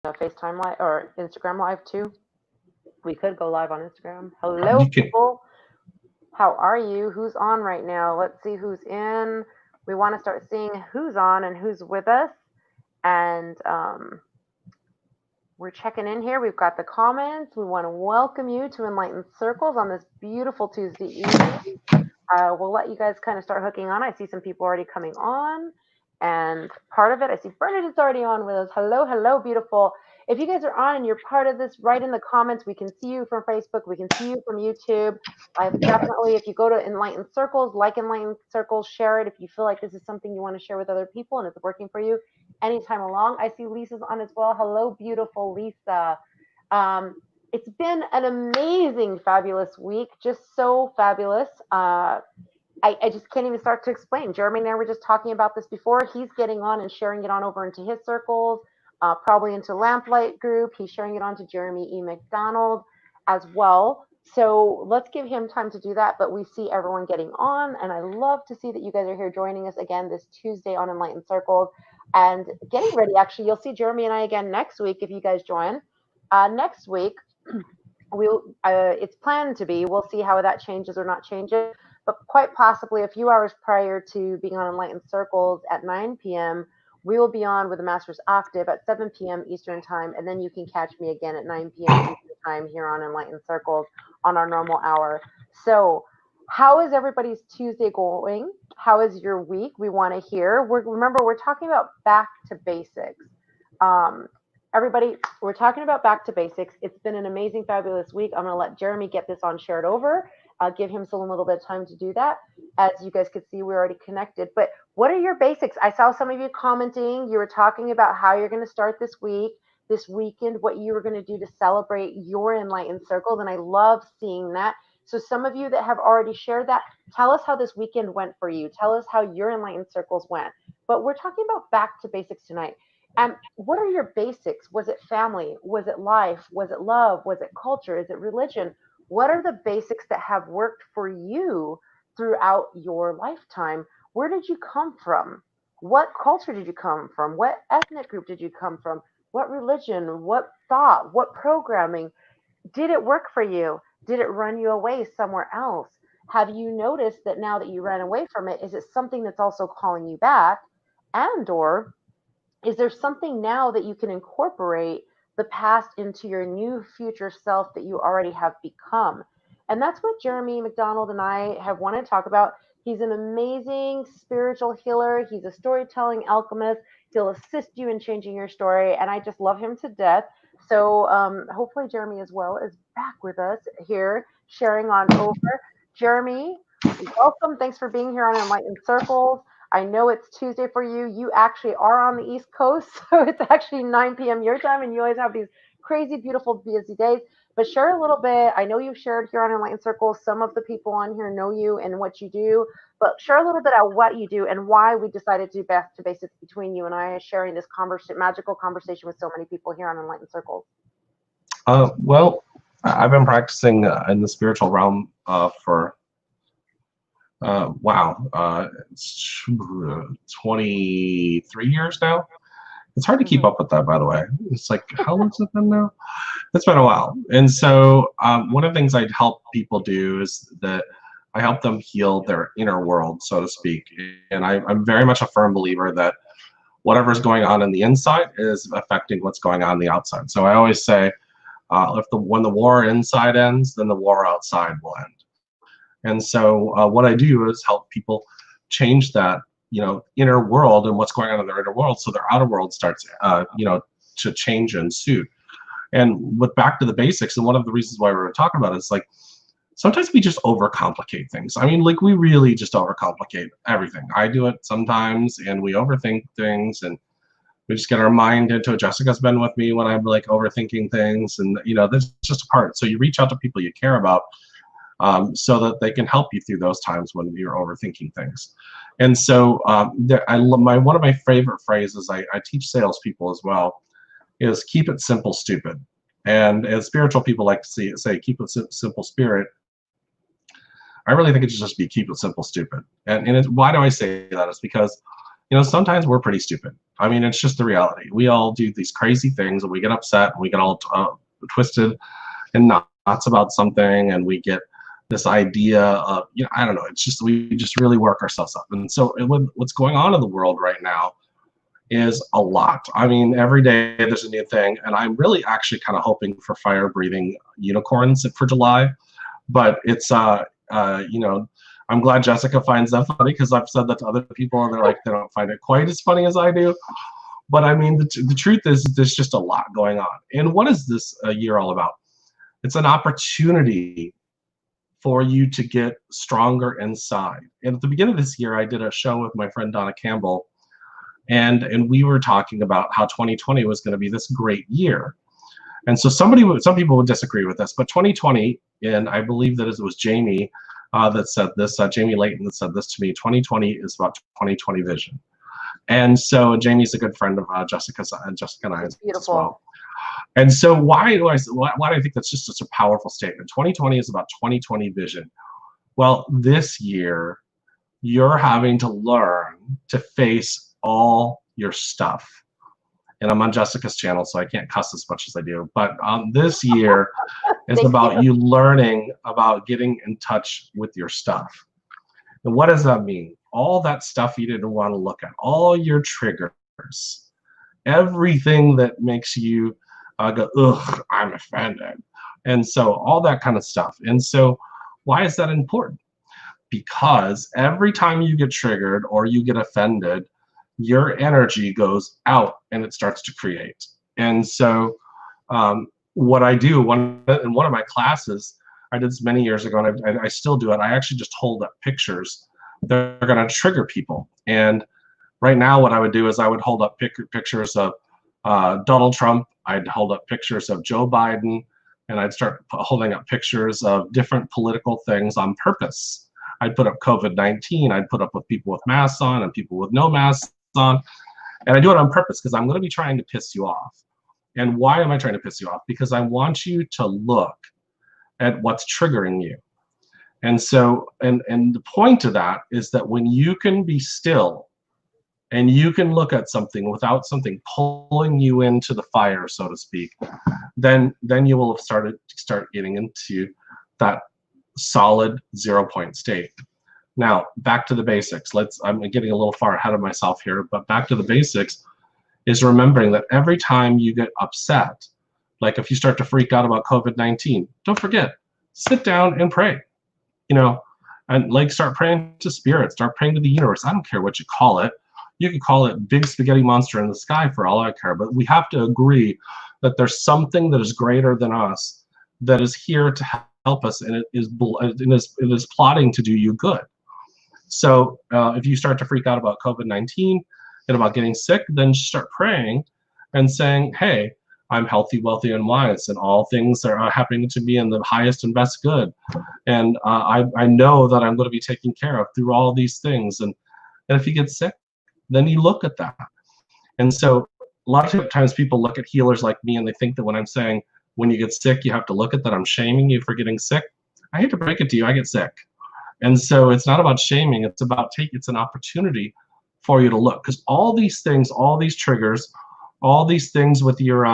FaceTime Live or Instagram Live too. We could go live on Instagram. Hello, You can. people. How are you? Who's on right now? Let's see who's in. We want to start seeing who's on and who's with us. And we're checking in here. We've got the comments. We want to welcome you to Enlightened Circles on this beautiful Tuesday evening. We'll let you guys kind of start hooking on. I see some people already coming on. And part of it, I see Bernadette's already on with us. Hello, hello, beautiful. If you guys are on and you're part of this, write in the comments. We can see you from Facebook. We can see you from YouTube. I've definitely, if you go to Enlightened Circles, like Enlightened Circles, share it. If you feel like this is something you want to share with other people and it's working for you anytime along. I see Lisa's on as well. Hello, beautiful Lisa. Um, it's been an amazing, fabulous week. Just so fabulous. I just can't even start to explain. Jeremy and I were just talking about this before. He's getting on and sharing it on over into his circles, probably into Lamplight Group. He's sharing it on to Jeremy E. McDonald as well. So let's give him time to do that. But we see everyone getting on, and I love to see that you guys are here joining us again this Tuesday on Enlightened Circles and getting ready. Actually, you'll see Jeremy and I again next week if you guys join. Next week, it's planned to be. We'll see how that changes or not changes, but quite possibly a few hours prior to being on Enlightened Circles at 9 p.m., we will be on with the Master's Octave at 7 p.m. Eastern Time, and then you can catch me again at 9 p.m. Eastern Time here on Enlightened Circles on our normal hour. So, how is everybody's Tuesday going? How is your week? We want to hear. Remember, we're talking about back to basics. Um, Everybody, we're talking about back to basics. It's been an amazing, fabulous week. I'm going to let Jeremy get this on shared over. I'll give him some a little bit of time to do that. As you guys could see, we're already connected. But what are your basics? I saw some of you commenting. You were talking about how you're going to start this week, this weekend, what you were going to do to celebrate your enlightened circles. And I love seeing that. So some of you that have already shared that, tell us how this weekend went for you. Tell us how your enlightened circles went. But we're talking about back to basics tonight. What are your basics? Was it family? Was it life? Was it love? Was it culture? Is it religion? What are the basics that have worked for you throughout your lifetime? Where did you come from? What culture did you come from? What ethnic group did you come from? What religion? What thought? What programming? Did it work for you? Did it run you away somewhere else? Have you noticed that now that you ran away from it, is it something that's also calling you back? And or is there something now that you can incorporate the past into your new future self that you already have become? And that's what Jeremy McDonald and I have wanted to talk about. He's an amazing spiritual healer. He's a storytelling alchemist. He'll assist you in changing your story. And I just love him to death. So hopefully Jeremy as well is back with us here, sharing on over. Jeremy, welcome. Thanks for being here on Enlightened Circles. I know it's Tuesday for you. You actually are on the East Coast, so it's actually 9 p.m. your time, and you always have these crazy, beautiful, busy days. But share a little bit. I know you've shared here on Enlightened Circles. Some of the people on here know you and what you do, but share a little bit of what you do and why we decided to do back to basics between you and I, sharing this magical conversation with so many people here on Enlightened Circles. Well, I've been practicing in the spiritual realm for it's 23 years now. It's hard to keep up with that, by the way. It's like, how long's it been now? It's been a while. And so one of the things I help people do is that I help them heal their inner world, so to speak. And I'm very much a firm believer that whatever's going on in the inside is affecting what's going on in the outside. So I always say, when the war inside ends, then the war outside will end. And so what I do is help people change that, inner world and what's going on in their inner world, so their outer world starts, to change and suit. And with back to the basics, and one of the reasons why we're talking about it is like, sometimes we just overcomplicate things. I mean, like we really just overcomplicate everything. I do it sometimes, and we overthink things, and we just get our mind into it. Jessica's been with me when I'm like overthinking things, and that's just a part. So you reach out to people you care about, so that they can help you through those times when you're overthinking things. And so one of my favorite phrases I teach salespeople as well is keep it simple, stupid. And as spiritual people like to say keep it simple, spirit. I really think it should just be keep it simple, stupid. And why do I say that? It's because sometimes we're pretty stupid. I mean, it's just the reality. We all do these crazy things, and we get upset, and we get all twisted and knots about something, and we get this idea of, I don't know, it's just, we just really work ourselves up. And so what's going on in the world right now is a lot. I mean, every day there's a new thing, and I'm really actually kind of hoping for fire-breathing unicorns for July. But it's, I'm glad Jessica finds that funny, because I've said that to other people, and they're like, they don't find it quite as funny as I do. But I mean, the truth is, there's just a lot going on. And what is this year all about? It's an opportunity for you to get stronger inside. And at the beginning of this year, I did a show with my friend Donna Campbell, and we were talking about how 2020 was going to be this great year. And so some people would disagree with this, but 2020, and I believe that it was Jamie that said this, Jamie Layton that said this to me, 2020 is about 2020 vision. And so Jamie's a good friend of Jessica and I as well. And so why do I think that's just such a powerful statement? 2020 is about 2020 vision. Well, this year, you're having to learn to face all your stuff. And I'm on Jessica's channel, so I can't cuss as much as I do. But this year is about you learning about getting in touch with your stuff. And what does that mean? All that stuff you didn't want to look at, all your triggers, everything that makes you go, ugh, I'm offended. And so all that kind of stuff. And so why is that important? Because every time you get triggered or you get offended, your energy goes out and it starts to create. And so what I do, in one of my classes, I did this many years ago, and I still do it. I actually just hold up pictures that are going to trigger people. And right now what I would do is I would hold up pictures of Donald Trump. I'd hold up pictures of Joe Biden, and I'd start holding up pictures of different political things on purpose. I'd put up COVID-19. I'd put up with people with masks on and people with no masks on. And I do it on purpose because I'm going to be trying to piss you off. And why am I trying to piss you off? Because I want you to look at what's triggering you. And so, and the point of that is that when you can be still and you can look at something without something pulling you into the fire, so to speak, then you will have start getting into that solid 0 point state. Now, back to the basics. I'm getting a little far ahead of myself here, but back to the basics is remembering that every time you get upset, like if you start to freak out about COVID-19, don't forget, sit down and pray, and like start praying to spirit, start praying to the universe. I don't care what you call it. You can call it big spaghetti monster in the sky for all I care, but we have to agree that there's something that is greater than us that is here to help us, and it is plotting to do you good. So if you start to freak out about COVID-19 and about getting sick, then just start praying and saying, hey, I'm healthy, wealthy, and wise, and all things are happening to me in the highest and best good. And I know that I'm going to be taken care of through all these things. And if you get sick, then you look at that. And so a lot of times people look at healers like me and they think that when I'm saying, when you get sick, you have to look at that I'm shaming you for getting sick. I hate to break it to you, I get sick. And so it's not about shaming, it's about it's an opportunity for you to look. Because all these things, all these triggers, all these things with your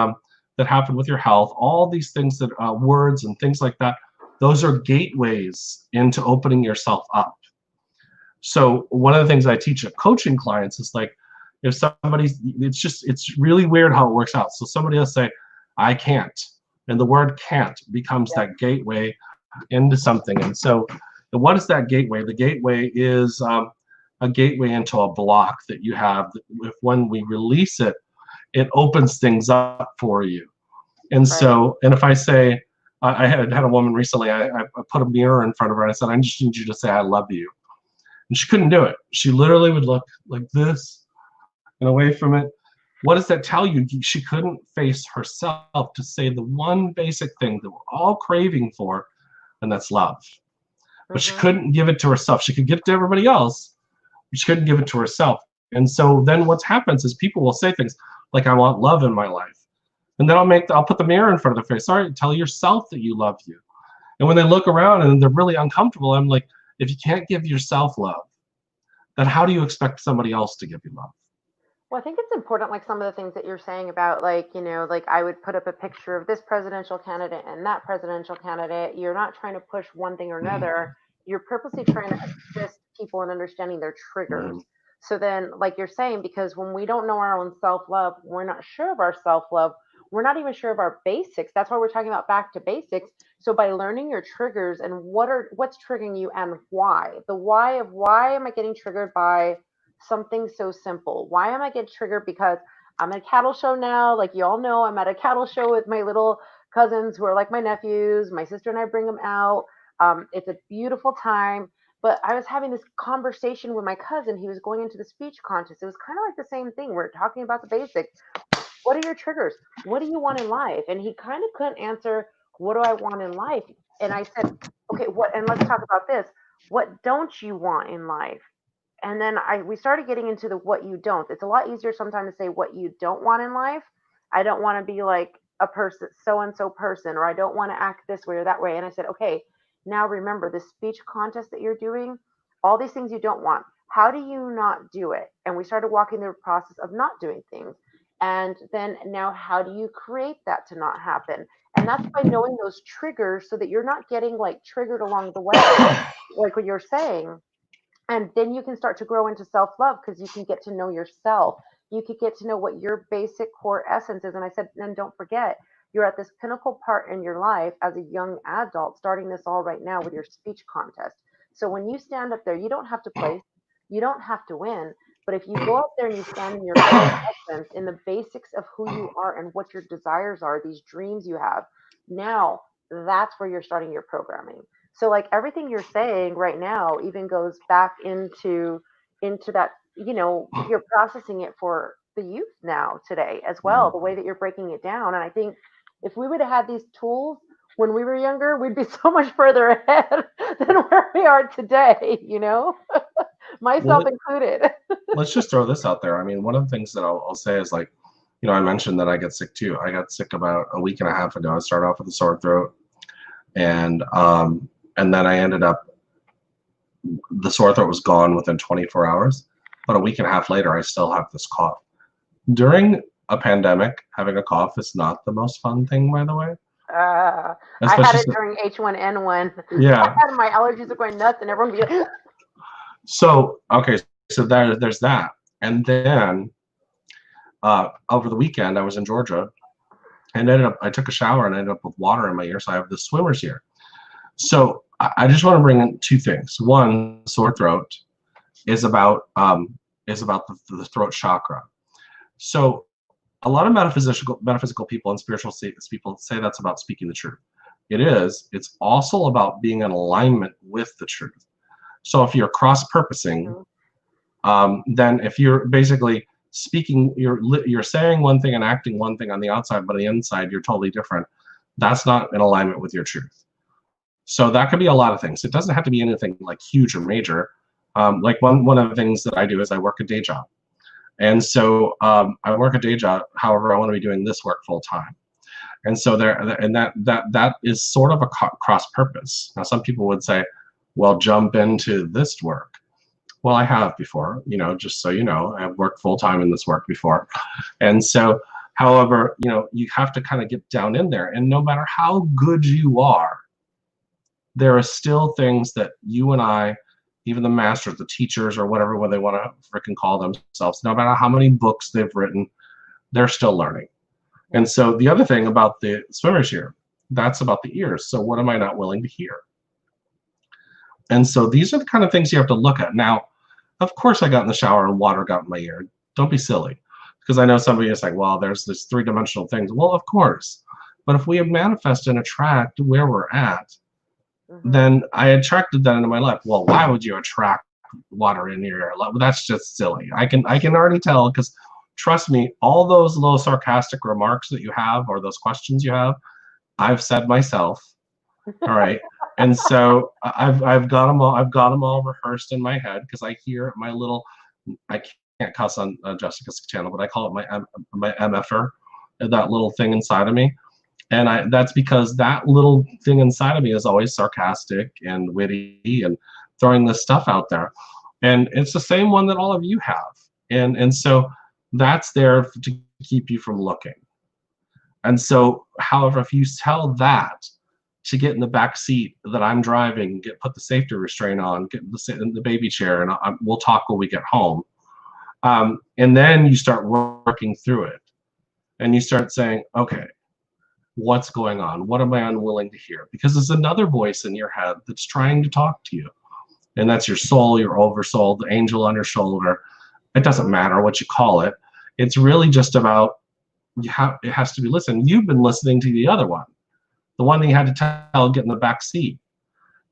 that happen with your health, all these things that words and things like that, those are gateways into opening yourself up. So one of the things I teach at coaching clients is like, if somebody's, it's really weird how it works out. So somebody will say, I can't. And the word can't becomes that gateway into something. And so what is that gateway? The gateway is a gateway into a block that you have. When we release it, it opens things up for you. And so, and if I say, I had a woman recently, I put a mirror in front of her and I said, I just need you to say, I love you. And she couldn't do it. She literally would look like this and away from it. What does that tell you? She couldn't face herself to say the one basic thing that we're all craving for, and that's love. But she couldn't give it to herself. She could give it to everybody else, but she couldn't give it to herself. And so then what happens is people will say things like, I want love in my life. And then I'll put the mirror in front of their face. Sorry, tell yourself that you love you. And when they look around and they're really uncomfortable, I'm like, if you can't give yourself love, then how do you expect somebody else to give you love? Well, I think it's important, like some of the things that you're saying about, like, like I would put up a picture of this presidential candidate and that presidential candidate. You're not trying to push one thing or another. You're purposely trying to assist people in understanding their triggers. Mm, So then, like you're saying, because when we don't know our own self love, we're not sure of our self love. We're not even sure of our basics. That's why we're talking about back to basics. So by learning your triggers and what's triggering you and why, the why of why am I getting triggered by something so simple. Why am I getting triggered? Because I'm at a cattle show now. Like you all know, I'm at a cattle show with my little cousins who are like my nephews. My sister and I bring them out. It's a beautiful time. But I was having this conversation with my cousin. He was going into the speech contest. It was kind of like the same thing. We're talking about the basics. What are your triggers? What do you want in life? And he kind of couldn't answer, what do I want in life? And I said, okay, what? And let's talk about this. What don't you want in life? And then we started getting into the what you don't. It's a lot easier sometimes to say what you don't want in life. I don't want to be like a person, so and so person, or I don't want to act this way or that way. And I said, okay, now remember the speech contest that you're doing, all these things you don't want. How do you not do it? And we started walking through the process of not doing things. And then now, how do you create that to not happen? And that's by knowing those triggers so that you're not getting like triggered along the way, like what you're saying, and then you can start to grow into self-love because you can get to know yourself. You could get to know what your basic core essence is. And I said, and don't forget, you're at this pinnacle part in your life as a young adult, starting this all right now with your speech contest. So when you stand up there, you don't have to place, you don't have to win. But if you go up there and you stand in your core essence, in the basics of who you are and what your desires are, these dreams you have, now that's where you're starting your programming. So like everything you're saying right now even goes back into that, you're processing it for the youth now today as well, mm. the way that you're breaking it down. And I think if we would have had these tools when we were younger, we'd be so much further ahead than where we are today, Well, myself included. let's just throw this out there. I mean, one of the things that I'll say is like, I mentioned that I get sick too. I got sick about a week and a half ago. I started off with a sore throat, and then I ended up, the sore throat was gone within 24 hours. But a week and a half later, I still have this cough. During a pandemic, having a cough is not the most fun thing, by the way. I had Especially, it during H1N1. I yeah. had my allergies are going nuts, and everyone be like, So, okay, so there's that. And then over the weekend, I was in Georgia, and I took a shower and ended up with water in my ear, so I have the swimmer's ear. So I just want to bring in two things. One, sore throat is about the throat chakra. So a lot of metaphysical people and spiritual people say that's about speaking the truth. It is. It's also about being in alignment with the truth. So if you're cross-purposing, then if you're basically speaking, you're saying one thing and acting one thing on the outside, but on the inside you're totally different. That's not in alignment with your truth. So that could be a lot of things. It doesn't have to be anything like huge or major. Like one of the things that I do is I work a day job. And so I work a day job. However, I want to be doing this work full time. And so that is sort of a cross purpose. Now, some people would say, well, jump into this work. Well, I have before, just so you know, I've worked full time in this work before. And so, however, you have to kind of get down in there. And no matter how good you are, there are still things that you and I, even the masters, the teachers, or whatever, what they want to freaking call themselves, no matter how many books they've written, they're still learning. And so the other thing about the swimmer's ear, that's about the ears. So what am I not willing to hear? And so these are the kind of things you have to look at. Now, of course, I got in the shower and water got in my ear. Don't be silly. Because I know somebody is like, well, there's this three-dimensional things. Well, of course. But if we manifest and attract where we're at, then I attracted that into my life. Well, why would you attract water in your ear? Well, that's just silly. I can already tell, because trust me, all those little sarcastic remarks that you have or those questions you have, I've said myself. All right. And so I've got them all rehearsed in my head, because I hear my little, I can't cuss on Jessica's channel, but I call it my MFer, that little thing inside of me. And that's because that little thing inside of me is always sarcastic and witty and throwing this stuff out there. And it's the same one that all of you have. And so that's there to keep you from looking. And so, however, if you tell that to get in the back seat that I'm driving, put the safety restraint on, get in the baby chair, and we'll talk when we get home. And then you start working through it. And you start saying, okay, what's going on? What am I unwilling to hear? Because there's another voice in your head that's trying to talk to you. And that's your soul, your oversoul, the angel on your shoulder. It doesn't matter what you call it. It's really just about, it has to be listened. You've been listening to the other one, the one that you had to tell, get in the back seat.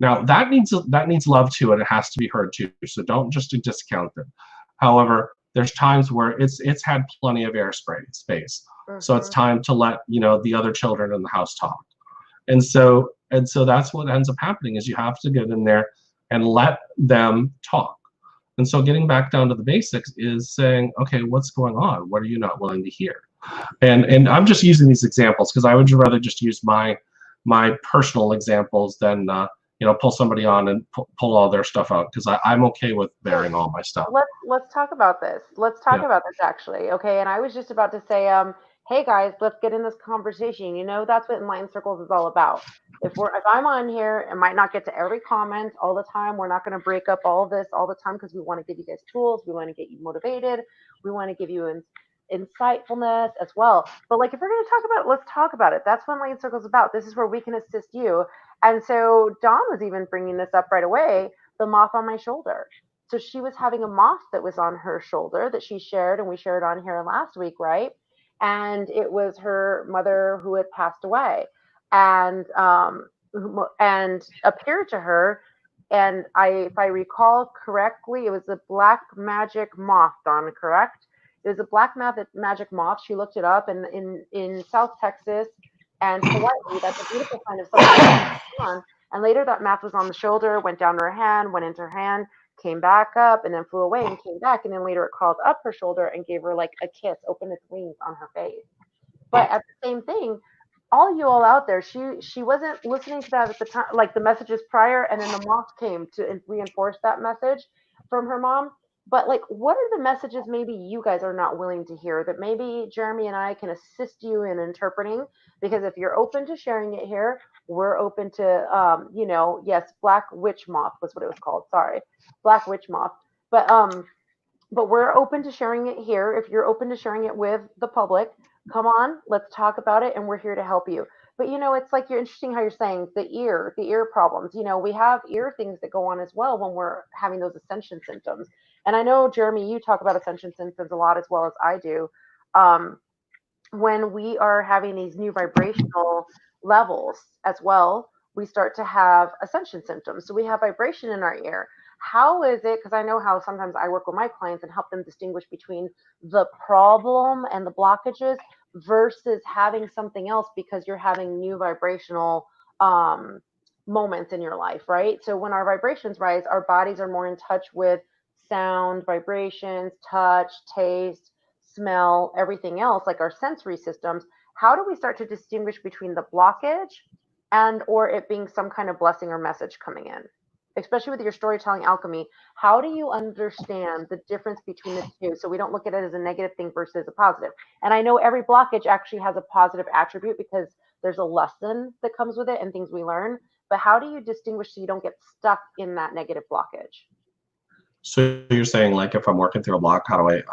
Now that needs love too, and it has to be heard too. So don't just discount it. However, there's times where it's had plenty of space. So it's time to let the other children in the house talk. And so that's what ends up happening is you have to get in there and let them talk. And so getting back down to the basics is saying, okay, what's going on? What are you not willing to hear? And I'm just using these examples because I would rather just use my personal examples than pull somebody on and pull all their stuff out, because I'm okay with bearing all my stuff. Let's talk about this. Let's talk about this actually. Okay, and I was just about to say, hey guys, let's get in this conversation. That's what Enlightened Circles is all about. If I'm on here, it might not get to every comment all the time. We're not going to break up all of this all the time because we want to give you guys tools. We want to get you motivated. We want to give you insightfulness as well. But like, if we're going to talk about it, let's talk about it. That's what Enlightened Circles is about. This is where we can assist you. And so Dawn was even bringing this up right away, the moth on my shoulder. So she was having a moth that was on her shoulder that she shared, and we shared on here last week, right? And it was her mother who had passed away, and appeared to her. And if I recall correctly, it was a black magic moth, Dawn, correct? It was a black magic moth. She looked it up, and in South Texas and Hawaii, that's a beautiful sign of something on. And later that moth was on the shoulder, went down to her hand, went into her hand, came back up, and then flew away and came back. And then later it crawled up her shoulder and gave her like a kiss, opened its wings on her face. But at the same thing, all you all out there, she wasn't listening to that at the time, like the messages prior, and then the moth came to reinforce that message from her mom. But like, what are the messages maybe you guys are not willing to hear that maybe Jeremy and I can assist you in interpreting? Because if you're open to sharing it here, we're open to, yes, black witch moth was what it was called. Sorry, black witch moth. But we're open to sharing it here. If you're open to sharing it with the public, come on, let's talk about it, and we're here to help you. But it's like, you're interesting how you're saying the ear problems. We have ear things that go on as well when we're having those ascension symptoms. And I know, Jeremy, you talk about ascension symptoms a lot as well as I do. When we are having these new vibrational levels as well, we start to have ascension symptoms. So we have vibration in our ear. How is it? Because I know how sometimes I work with my clients and help them distinguish between the problem and the blockages versus having something else because you're having new vibrational moments in your life, right? So when our vibrations rise, our bodies are more in touch with sound, vibrations, touch, taste, smell, everything else, like our sensory systems. How do we start to distinguish between the blockage and or it being some kind of blessing or message coming in? Especially with your storytelling alchemy, how do you understand the difference between the two so we don't look at it as a negative thing versus a positive? And I know every blockage actually has a positive attribute because there's a lesson that comes with it and things we learn. But how do you distinguish so you don't get stuck in that negative blockage? So you're saying, like, if I'm working through a block, how do I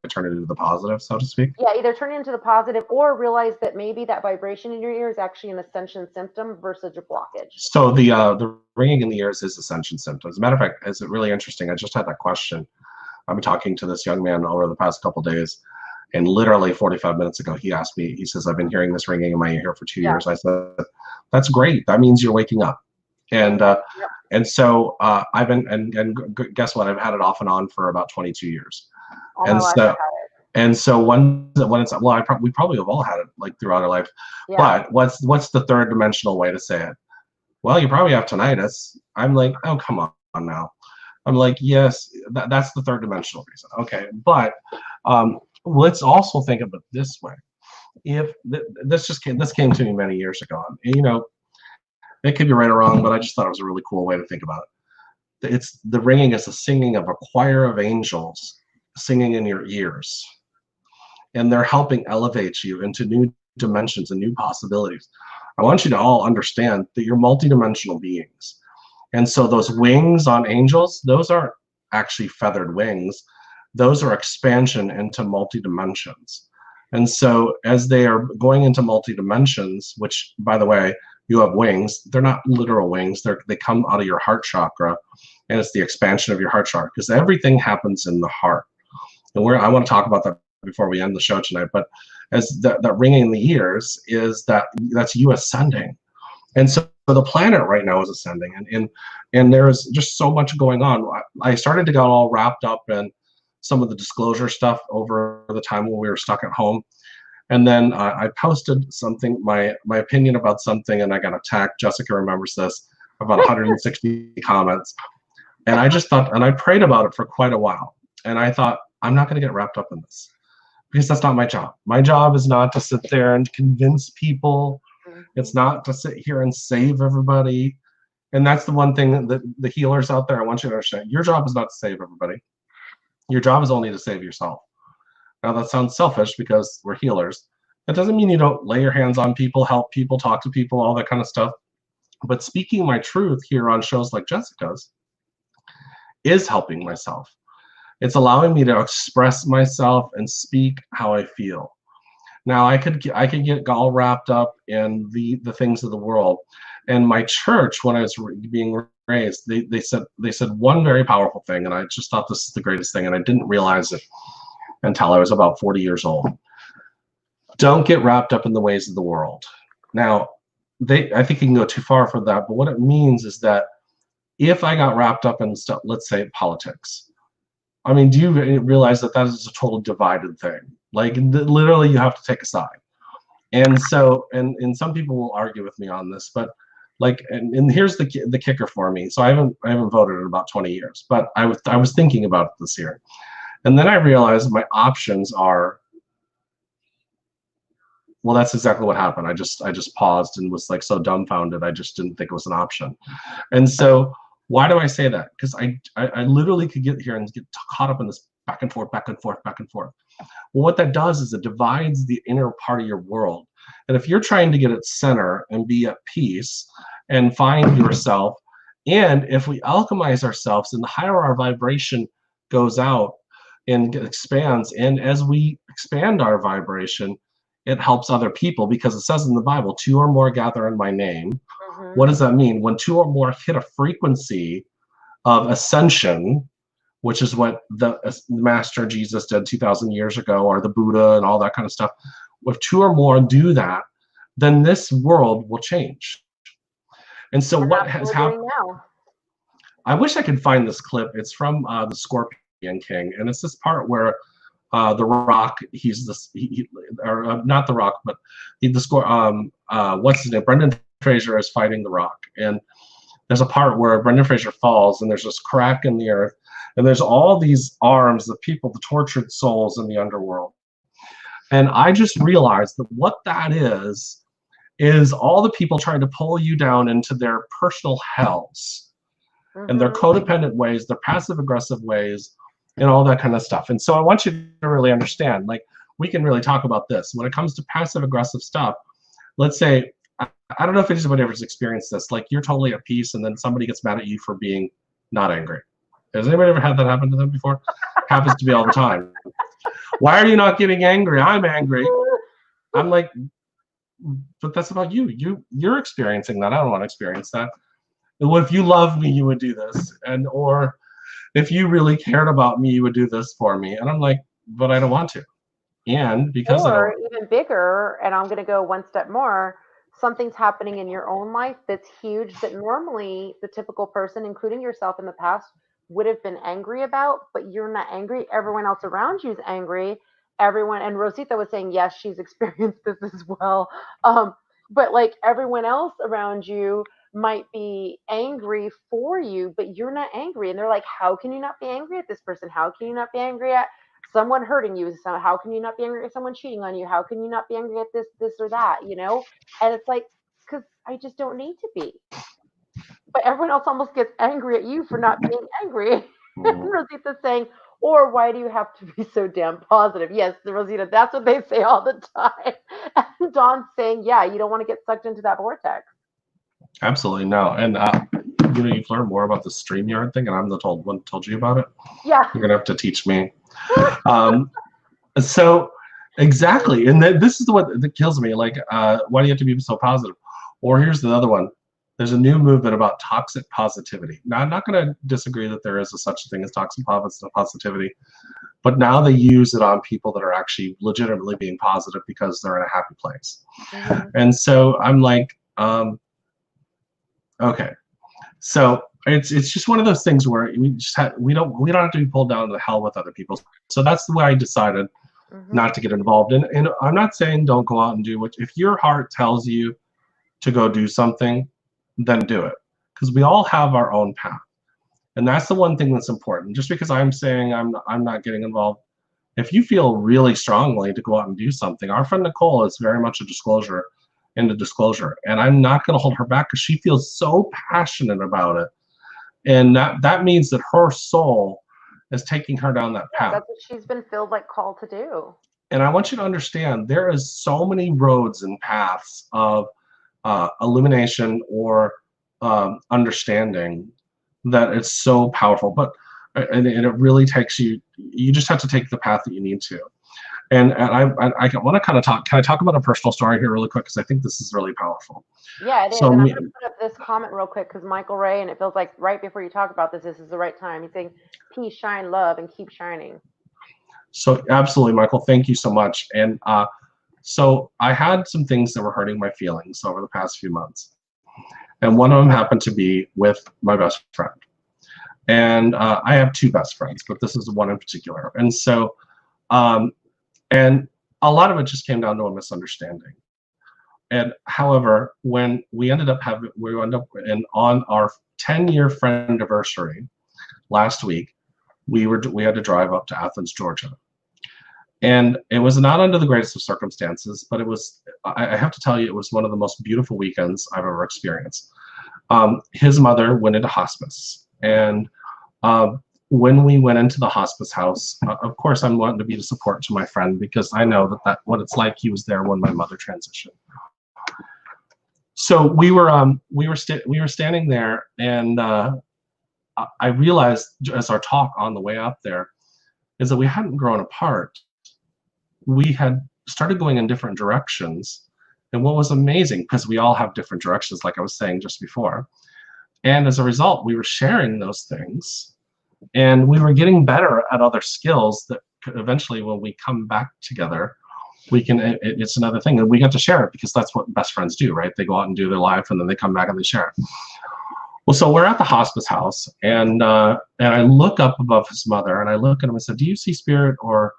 turn it into the positive, so to speak? Yeah, either turn it into the positive or realize that maybe that vibration in your ear is actually an ascension symptom versus a blockage. So the ringing in the ears is ascension symptoms. As a matter of fact, is it really interesting? I just had that question. I've been talking to this young man over the past couple of days, and literally 45 minutes ago, he asked me, he says, I've been hearing this ringing in my ear for 2 years. I said, that's great. That means you're waking up. And so I've been, and guess what? I've had it off and on for about 22 years. And so when it's, well, we probably have all had it like throughout our life. But what's the third dimensional way to say it? Well, you probably have tinnitus. I'm like, oh, come on now. I'm like, yes, that's the third dimensional reason. Okay, but let's also think of it this way. If this came to me many years ago, and, it could be right or wrong, but I just thought it was a really cool way to think about it. it's the ringing is the singing of a choir of angels singing in your ears, and they're helping elevate you into new dimensions and new possibilities. I want you to all understand that you're multidimensional beings. And so those wings on angels, those aren't actually feathered wings. Those are expansion into multi-dimensions. And so as they are going into multi-dimensions, which, by the way, you have wings, they're not literal wings. They come out of your heart chakra, and it's the expansion of your heart chakra, because everything happens in the heart. And I want to talk about that before we end the show tonight. But as that ringing in the ears is that's you ascending. And so the planet right now is ascending, and there's just so much going on. I started to get all wrapped up in some of the disclosure stuff over the time when we were stuck at home. And then I posted something, my opinion about something, and I got attacked. Jessica remembers this, about 160 comments. And I just thought, and I prayed about it for quite a while. And I thought, I'm not going to get wrapped up in this, because that's not my job. My job is not to sit there and convince people. It's not to sit here and save everybody. And that's the one thing that the healers out there, I want you to understand. Your job is not to save everybody. Your job is only to save yourself. Now, that sounds selfish because we're healers. That doesn't mean you don't lay your hands on people, help people, talk to people, all that kind of stuff. But speaking my truth here on shows like Jessica's is helping myself. It's allowing me to express myself and speak how I feel. Now, I could get all wrapped up in the things of the world. And my church, when I was being raised, they said one very powerful thing, and I just thought this is the greatest thing, and I didn't realize it until I was about 40 years old. Don't get wrapped up in the ways of the world. Now, I think you can go too far for that, but what it means is that if I got wrapped up in stuff, let's say politics, I mean, do you realize that is a total divided thing? Like, literally, you have to take a side. And so, and some people will argue with me on this, but like, and here's the kicker for me. So I haven't voted in about 20 years, but I was thinking about it this year, and then I realized my options are. Well, that's exactly what happened. I just paused and was like so dumbfounded. I just didn't think it was an option. And so, why do I say that? Because I literally could get here and get caught up in this back and forth, back and forth, back and forth. Well, what that does is it divides the inner part of your world. And if you're trying to get at center and be at peace and find yourself, and if we alchemize ourselves, and the higher our vibration goes out and expands, and as we expand our vibration, it helps other people, because it says in the Bible, 2 or more gather in my name. Mm-hmm. What does that mean? When 2 or more hit a frequency of ascension, which is what the Master Jesus did 2,000 years ago, or the Buddha and all that kind of stuff. If 2 or more do that, then this world will change. And so what has happened now? I wish I could find this clip. It's from the Scorpion King, and it's this part where the Rock, not the Rock, but what's his name? Brendan Fraser is fighting the Rock, and there's a part where Brendan Fraser falls, and there's this crack in the earth, and there's all these arms, the people, the tortured souls in the underworld. And I just realized that what that is all the people trying to pull you down into their personal hells, mm-hmm. and their codependent ways, their passive aggressive ways, and all that kind of stuff. And so I want you to really understand, like, we can really talk about this. When it comes to passive aggressive stuff, let's say, I don't know if anybody ever experienced this, like you're totally at peace and then somebody gets mad at you for being not angry. Has anybody ever had that happen to them before? Happens to me all the time. Why are you not getting angry? I'm angry. I'm like, but that's about you. You're experiencing that. I don't want to experience that. Well, if you love me, you would do this. Or if you really cared about me, you would do this for me. And I'm like, but I don't want to. And because or even bigger, and I'm going to go one step more, something's happening in your own life that's huge that normally the typical person, including yourself in the past, would have been angry about, but you're not angry. Everyone else around you is angry. Everyone, and Rosita was saying, yes, she's experienced this as well. But like everyone else around you might be angry for you, but you're not angry. And they're like, how can you not be angry at this person? How can you not be angry at someone hurting you? So how can you not be angry at someone cheating on you? How can you not be angry at this or that, you know? And it's like, because I just don't need to be. but everyone else almost gets angry at you for not being angry. And Mhm. Rosita's saying, or why do you have to be so damn positive? Yes, Rosita, that's what they say all the time. And Dawn's saying, yeah, you don't want to get sucked into that vortex. Absolutely no. And you've learned more about the StreamYard thing, and I'm the one told you about it. Yeah. You're gonna have to teach me. Um, so exactly, and this is the one that kills me. Like, why do you have to be so positive? Or here's the other one. There's a new movement about toxic positivity. Now, I'm not going to disagree that there is a such thing as toxic positivity, but now they use it on people that are actually legitimately being positive because they're in a happy place. Mm-hmm. And so I'm like, okay, so it's just one of those things where we don't have to be pulled down to the hell with other people. So that's the way I decided Mm-hmm. not to get involved in. And I'm not saying don't go out and do what if your heart tells you to go do something, then do it, because we all have our own path, and that's the one thing that's important. Just because I'm saying I'm not getting involved, if you feel really strongly to go out and do something, our friend Nicole is very much a disclosure, and I'm not going to hold her back because she feels so passionate about it, and that means that her soul is taking her down that Yeah, path. that's what she's been filled like called to do. And I want you to understand there is so many roads and paths of illumination or understanding that it's so powerful. But and it really takes you. You just have to take the path that you need to. And I want to kind of talk. Can I talk about a personal story here really quick? Because I think this is really powerful. Yeah, it is. So And I'm going to put up this comment real quick because Michael Ray, and it feels like right before you talk about this, this is the right time. He's saying, peace, shine, love, and keep shining. So absolutely, Michael. Thank you so much. And so I had some things that were hurting my feelings over the past few months. And one of them happened to be with my best friend. And I have two best friends, but this is the one in particular. And so, and a lot of it just came down to a misunderstanding. And however, when we ended up on our 10-year friend anniversary last week, we had to drive up to Athens, Georgia. And it was not under the greatest of circumstances, but it was, I have to tell you, it was one of the most beautiful weekends I've ever experienced. His mother went into hospice. And when we went into the hospice house, of course, I'm wanting to be a support to my friend because I know that what it's like. He was there when my mother transitioned. So we were standing there, and I realized as our talk on the way up there is that we hadn't grown apart. We had started going in different directions. And what was amazing, because we all have different directions, like I was saying just before. And as a result, we were sharing those things, and we were getting better at other skills that eventually, when we come back together, it's another thing. And we get to share it because that's what best friends do, right? They go out and do their life, and then they come back and they share it. Well, so we're at the hospice house, and I look up above his mother, and I look at him and said, do you see spirit? Or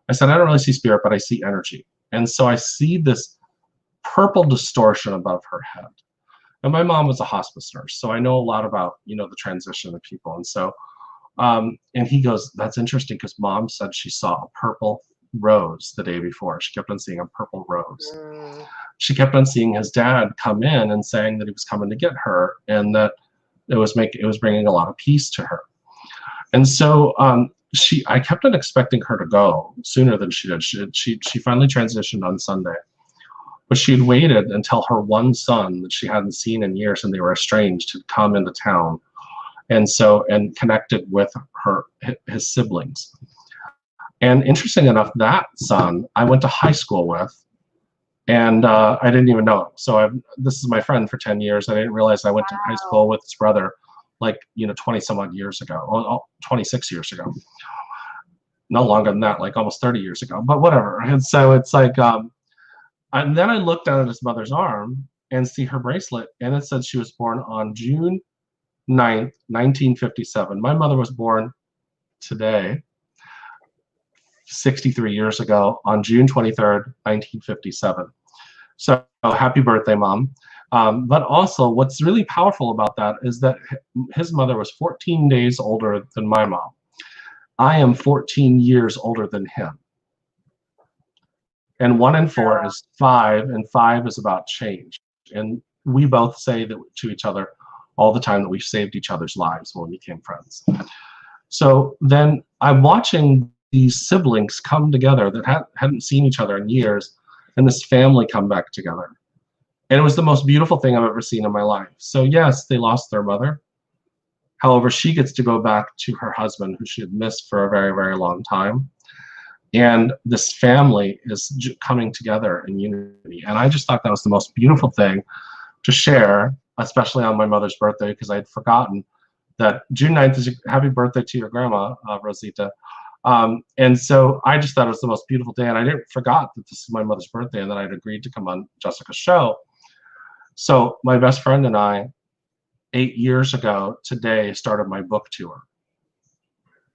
I said, I don't really see spirit, but I see energy. And so I see this purple distortion above her head. And my mom was a hospice nurse, so I know a lot about, the transition of people. And so, and he goes, that's interesting because mom said she saw a purple rose the day before. She kept on seeing a purple rose. She kept on seeing his dad come in and saying that he was coming to get her, and that it was bringing a lot of peace to her. And so I kept on expecting her to go sooner than she did. She finally transitioned on Sunday, but she had waited until her one son that she hadn't seen in years, and they were estranged, had come into town, and connected with his siblings. And interesting enough, that son I went to high school with, and I didn't even know him. So this is my friend for 10 years. I didn't realize I went to high school with his brother, 20 some odd years ago, or 26 years ago. No longer than that, like almost 30 years ago, but whatever. And so it's like, and then I looked down at his mother's arm and see her bracelet, and it said she was born on June 9th, 1957. My mother was born today, 63 years ago, on June 23rd, 1957. So happy birthday, Mom. But also, what's really powerful about that is that his mother was 14 days older than my mom. I am 14 years older than him. And 1 and 4 is 5, and 5 is about change. And we both say that to each other, all the time that we saved each other's lives when we became friends. So then I'm watching these siblings come together that hadn't seen each other in years, and this family come back together. And it was the most beautiful thing I've ever seen in my life. So yes, they lost their mother. However, she gets to go back to her husband, who she had missed for a very, very long time. And this family is coming together in unity. And I just thought that was the most beautiful thing to share, especially on my mother's birthday, because I had forgotten that June 9th is a happy birthday to your grandma, Rosita. And so I just thought it was the most beautiful day. And I didn't forgot that this is my mother's birthday and that I'd agreed to come on Jessica's show. So my best friend and I, 8 years ago today, started my book tour.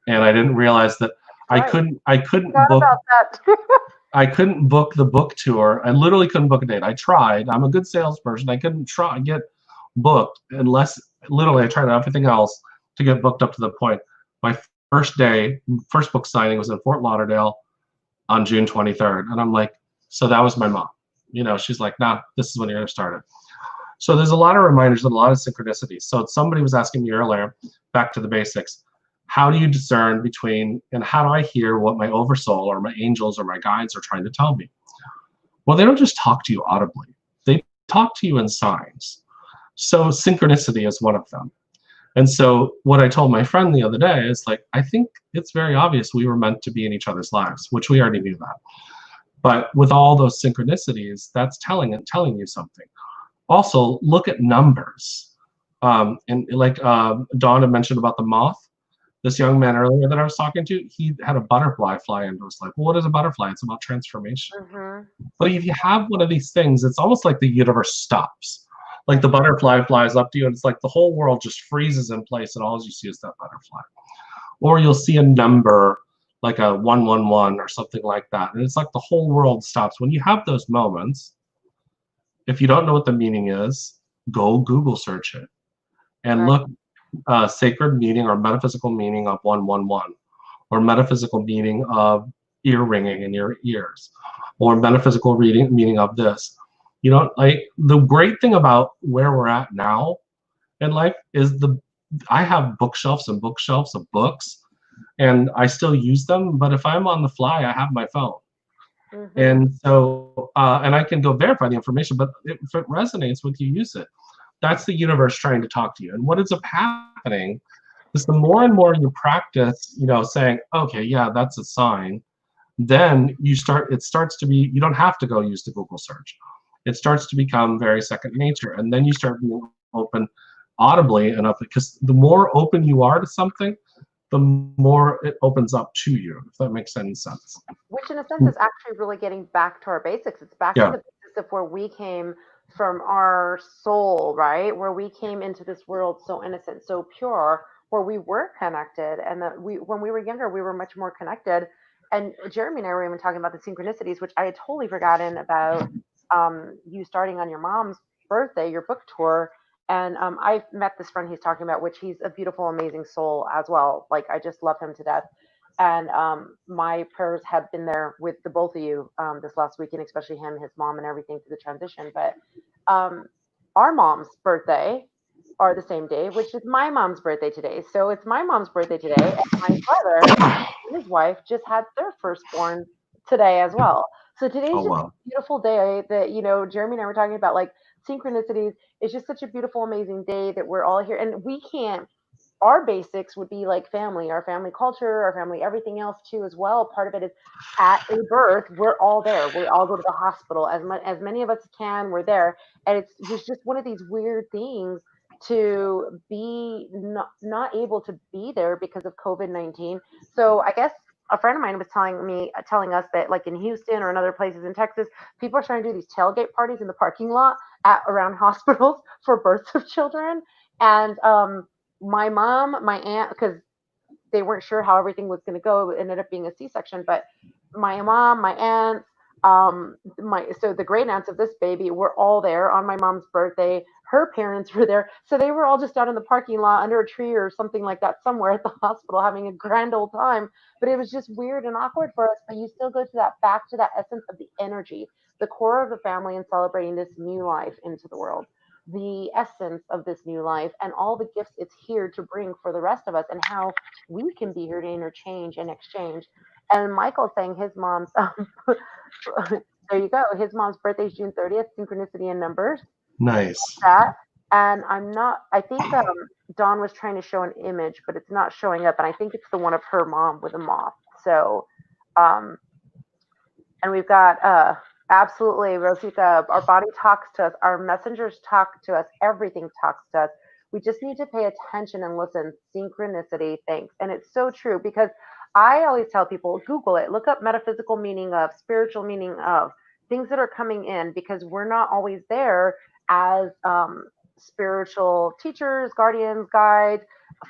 And I didn't realize that I couldn't book about that. I couldn't book the book tour. I literally couldn't book a date. I tried. I'm a good salesperson. I couldn't get booked unless literally I tried everything else to get booked up to the point. My first book signing was in Fort Lauderdale on June 23rd. And I'm like, so that was my mom. You know, she's like, nah, this is when you're going to start it. So there's a lot of reminders and a lot of synchronicities. So somebody was asking me earlier, back to the basics, how do you discern between, and how do I hear what my oversoul or my angels or my guides are trying to tell me? Well, they don't just talk to you audibly. They talk to you in signs. So synchronicity is one of them. And so what I told my friend the other day is like, I think it's very obvious we were meant to be in each other's lives, which we already knew that. But with all those synchronicities, that's telling you something. Also, look at numbers. And like Dawn had mentioned about the moth, this young man earlier that I was talking to, he had a butterfly fly into his life. Well, what is a butterfly? It's about transformation. But if you have one of these things, it's almost like the universe stops. Like the butterfly flies up to you and it's like the whole world just freezes in place and all you see is that butterfly. Or you'll see a number like a 111 or something like that. And it's like the whole world stops. When you have those moments, if you don't know what the meaning is, go Google search it and look sacred meaning or metaphysical meaning of 111, or metaphysical meaning of ear ringing in your ears, or metaphysical meaning of this. You know, like the great thing about where we're at now in life is I have bookshelves and bookshelves of books, and I still use them. But if I'm on the fly, I have my phone. And so, and I can go verify the information, but if it resonates with you, use it. That's the universe trying to talk to you. And what ends up happening is the more and more you practice, you know, saying, okay, yeah, that's a sign, then it starts to be, you don't have to go use the Google search. It starts to become very second nature. And then you start being open audibly enough, because the more open you are to something, the more it opens up to you, if that makes any sense. Which in a sense is actually really getting back to our basics. It's back to the basics of where we came from, our soul, right? Where we came into this world so innocent, so pure, where we were connected. And that when we were younger, we were much more connected. And Jeremy and I were even talking about the synchronicities, which I had totally forgotten about, you starting on your mom's birthday, your book tour. And I met this friend he's talking about, which he's a beautiful, amazing soul as well. Like, I just love him to death. And my prayers have been there with the both of you this last weekend, especially him, his mom, and everything through the transition. But our mom's birthday are the same day, which is my mom's birthday today. So it's my mom's birthday today, and my brother and his wife just had their firstborn today as well. So today's just a beautiful day that, you know, Jeremy and I were talking about, like, synchronicities. It's just such a beautiful, amazing day that we're all here, and we can't. Our basics would be like family, our family culture, our family, everything else too as well. Part of it is at a birth, we're all there. We all go to the hospital as many of us can. We're there, and it was just one of these weird things to be not able to be there because of COVID-19. So I guess a friend of mine was telling us that, like, in Houston or in other places in Texas, people are trying to do these tailgate parties in the parking lot around hospitals for births of children. And my mom, my aunt, because they weren't sure how everything was going to go, it ended up being a C-section. But my mom, my aunt, so the great aunts of this baby were all there on my mom's birthday. Her parents were there, so they were all just out in the parking lot under a tree or something like that, somewhere at the hospital, having a grand old time. But it was just weird and awkward for us. But you still go to that, back to that essence of the energy, the core of the family, and celebrating this new life into the world. the essence of this new life and all the gifts it's here to bring for the rest of us, and how we can be here to interchange and exchange. And Michael's saying his mom's there you go. His mom's birthday is June 30th, synchronicity in numbers. Nice. That. And I think Dawn was trying to show an image, but it's not showing up. And I think it's the one of her mom with a moth. So, um, and we've got absolutely Rosita. Our body talks to us. Our messengers talk to us. Everything talks to us. We just need to pay attention and listen. Synchronicity, thanks. And it's so true, because I always tell people, Google it, look up metaphysical meaning of, spiritual meaning of, things that are coming in, because we're not always there as spiritual teachers, guardians, guides,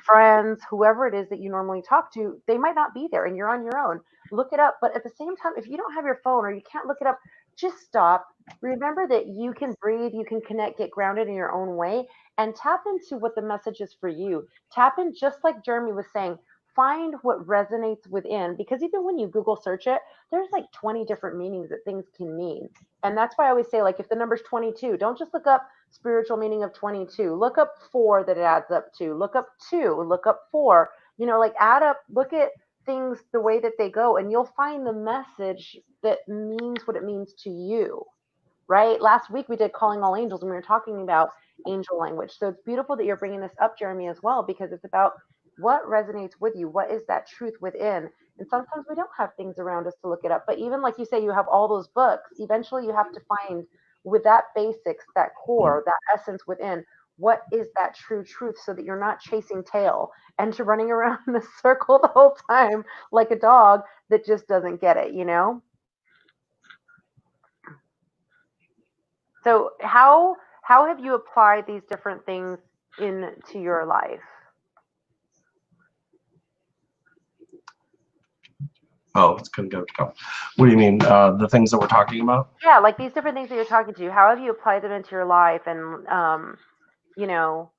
friends, whoever it is that you normally talk to. They might not be there, and you're on your own. Look it up. But at the same time, if you don't have your phone or you can't look it up, just stop. Remember that you can breathe, you can connect, get grounded in your own way, and tap into what the message is for you. Tap in, just like Jeremy was saying, find what resonates within, because even when you Google search it, there's like 20 different meanings that things can mean. And that's why I always say, like, if the number's 22, don't just look up spiritual meaning of 22. Look up 4 that it adds up to. Look up 2. Look up 4. Like, add up, look at things the way that they go, and you'll find the message that means what it means to you. Right? Last week we did Calling All Angels, and we were talking about angel language. So it's beautiful that you're bringing this up, Jeremy, as well, because it's about what resonates with you. What is that truth within? And sometimes we don't have things around us to look it up. But even like you say, you have all those books. Eventually, you have to find, with that basics, that core, that essence within, what is that true truth, so that you're not chasing tail and to running around in a circle the whole time like a dog that just doesn't get it. So how have you applied these different things into your life? Oh, it's gonna go. What do you mean? The things that we're talking about? Yeah, like these different things that you're talking to. How have you applied them into your life? And you know,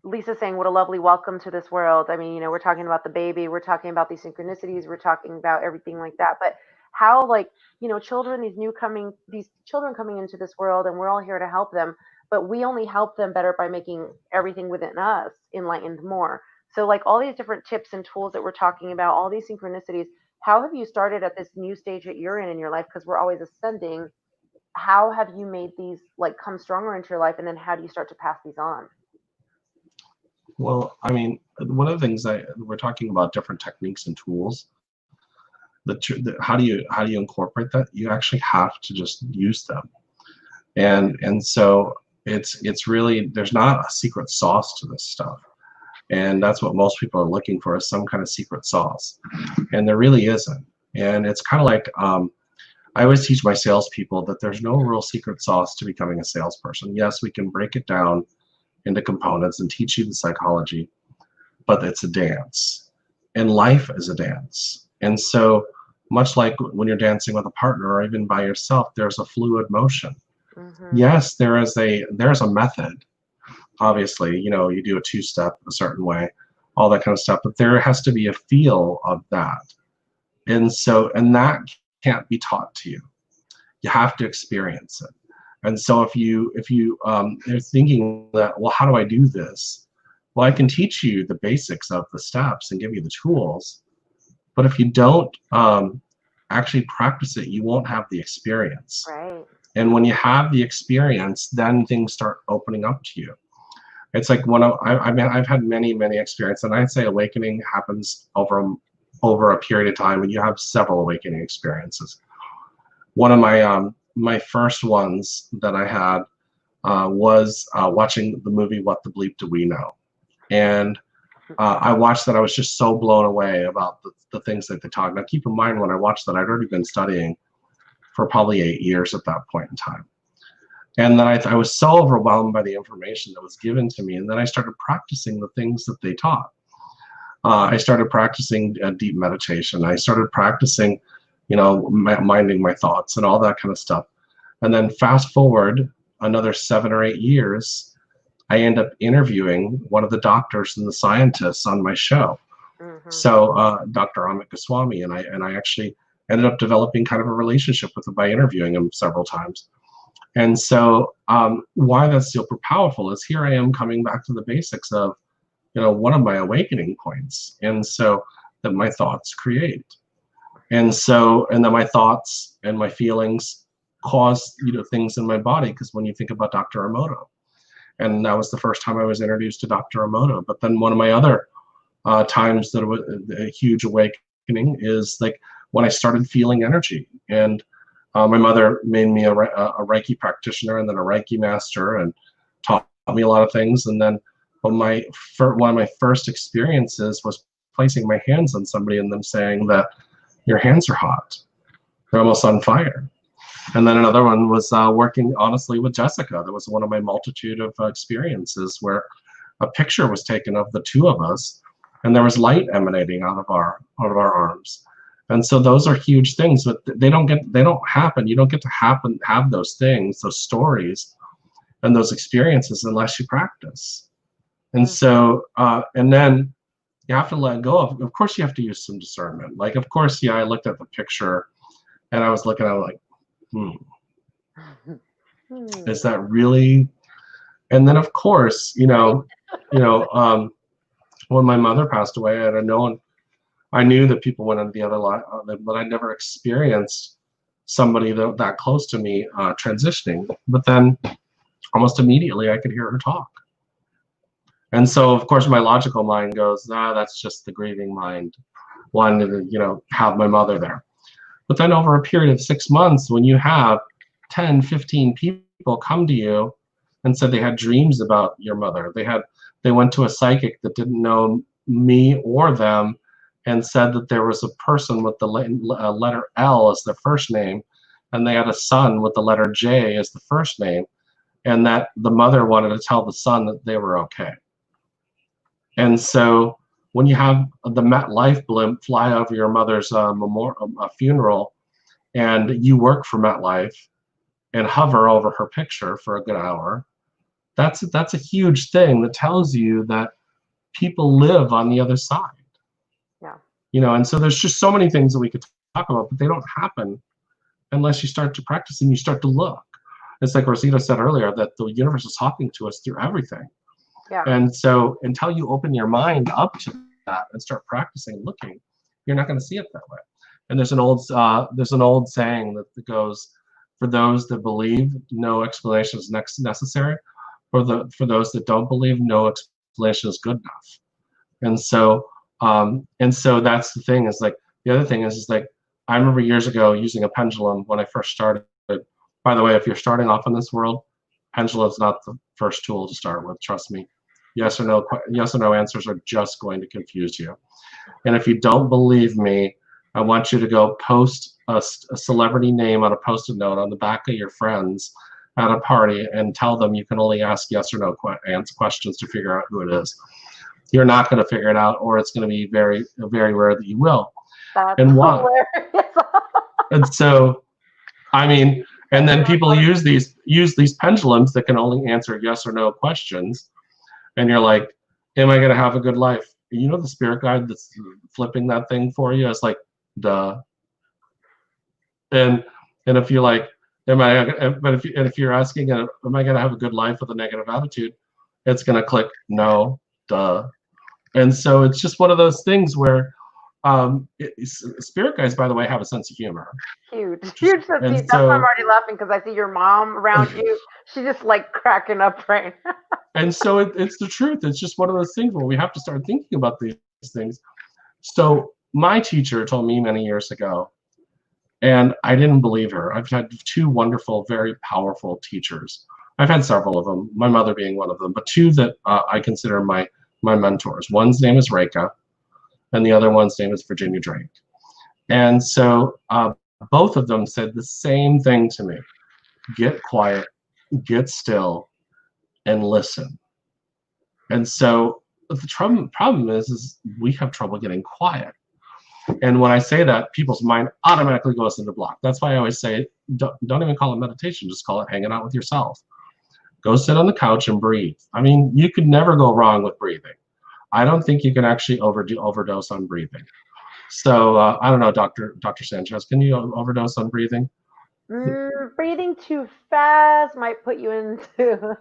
Lisa's saying, "What a lovely welcome to this world." I mean, we're talking about the baby, we're talking about these synchronicities, we're talking about everything like that. But how, like, children, these children coming into this world, and we're all here to help them. But we only help them better by making everything within us enlightened more. So, like, all these different tips and tools that we're talking about, all these synchronicities, how have you started at this new stage that you're in your life? Because we're always ascending. How have you made these, like, come stronger into your life, and then how do you start to pass these on? Well, I mean, one of the things we're talking about different techniques and tools. How do you incorporate that? You actually have to just use them, and so it's really, there's not a secret sauce to this stuff, and that's what most people are looking for, is some kind of secret sauce, and there really isn't. And it's kind of like, I always teach my salespeople that there's no real secret sauce to becoming a salesperson. Yes, we can break it down into components and teach you the psychology, but it's a dance, and life is a dance. And so much like when you're dancing with a partner or even by yourself, there's a fluid motion. Mm-hmm. Yes, there's a method. Obviously, you do a 2-step a certain way, all that kind of stuff, but there has to be a feel of that. And that can't be taught to you. You have to experience it. And so if you're thinking that, well, how do I do this? Well, I can teach you the basics of the steps and give you the tools, but if you don't actually practice it, you won't have the experience. Right. And when you have the experience, then things start opening up to you. It's like I've had many experiences, and I'd say awakening happens over a period of time when you have several awakening experiences. One of my first ones that I had was watching the movie What the Bleep Do We Know? And I watched that. I was just so blown away about the things that they talk. Now, keep in mind, when I watched that, I'd already been studying for probably 8 years at that point in time. And then I was so overwhelmed by the information that was given to me. And then I started practicing the things that they taught. I started practicing deep meditation. I started practicing, minding my thoughts and all that kind of stuff. And then fast forward another 7 or 8 years, I end up interviewing one of the doctors and the scientists on my show. Mm-hmm. So Dr. Amit Goswami, and I actually ended up developing kind of a relationship with him by interviewing him several times. And so why that's super powerful is here I am coming back to the basics of, one of my awakening points. And so that my thoughts create. And then my thoughts and my feelings cause, things in my body. Because when you think about Dr. Emoto, and that was the first time I was introduced to Dr. Emoto. But then one of my other times that it was a huge awakening is like when I started feeling energy. And my mother made me a Reiki practitioner and then a Reiki master and taught me a lot of things. And then one of my first experiences was placing my hands on somebody and them saying that your hands are hot. They're almost on fire. And then another one was working honestly with Jessica. That was one of my multitude of experiences where a picture was taken of the two of us and there was light emanating out of our arms. And so those are huge things, but they don't happen. You don't get to have those things, those stories and those experiences unless you practice. And so, and then you have to let go of course you have to use some discernment. Like, of course, yeah, I looked at the picture and I was looking at it like, is that really? And then of course, when my mother passed away, I knew that people went on the other line, but I never experienced somebody that close to me transitioning. But then almost immediately I could hear her talk. And so of course my logical mind goes, that's just the grieving mind wanting to, have my mother there. But then over a period of 6 months, when you have 10, 15 people come to you and said they had dreams about your mother, they went to a psychic that didn't know me or them and said that there was a person with the letter L as their first name, and they had a son with the letter J as the first name, and that the mother wanted to tell the son that they were okay. And so when you have the MetLife blimp fly over your mother's funeral, and you work for MetLife and hover over her picture for a good hour, that's a huge thing that tells you that people live on the other side. Yeah. And so there's just so many things that we could talk about, but they don't happen unless you start to practice and you start to look. It's like Rosita said earlier, that the universe is talking to us through everything. Yeah. And so until you open your mind up to that and start practicing looking, you're not going to see it that way. And there's an old saying that goes, for those that believe, no explanation is necessary. For those that don't believe, no explanation is good enough. And so that's the thing. Is like the other thing is like I remember years ago using a pendulum when I first started. By the way, if you're starting off in this world, pendulum's not the first tool to start with. Trust me. Yes or no answers are just going to confuse you. And if you don't believe me, I want you to go post a celebrity name on a Post-it note on the back of your friends at a party and tell them you can only ask yes or no questions to figure out who it is. You're not going to figure it out, or it's going to be very, very rare that you will. That's and why? Hilarious. And so, I mean, and then people use these pendulums that can only answer yes or no questions, and you're like, am I going to have a good life? The spirit guide that's flipping that thing for you is like, duh. And if you're like, if you're asking, am I going to have a good life with a negative attitude? It's going to click no, duh. And so it's just one of those things where spirit guides, by the way, have a sense of humor. Huge sense of humor. That's why I'm already laughing, because I see your mom around you. She's just like cracking up right now. And so it's the truth. It's just one of those things where we have to start thinking about these things. So my teacher told me many years ago, and I didn't believe her. I've had two wonderful, very powerful teachers. I've had several of them, my mother being one of them, but two that I consider my mentors. One's name is Reka, and the other one's name is Virginia Drake. And so both of them said the same thing to me: get quiet, get still, and listen. And so the problem is we have trouble getting quiet. And when I say that, people's mind automatically goes into block. That's why I always say, don't even call it meditation, just call it hanging out with yourself. Go sit on the couch and breathe. I mean, you could never go wrong with breathing. I don't think you can actually overdose on breathing. So I don't know, Dr. Sanchez, can you overdose on breathing? Breathing too fast might put you into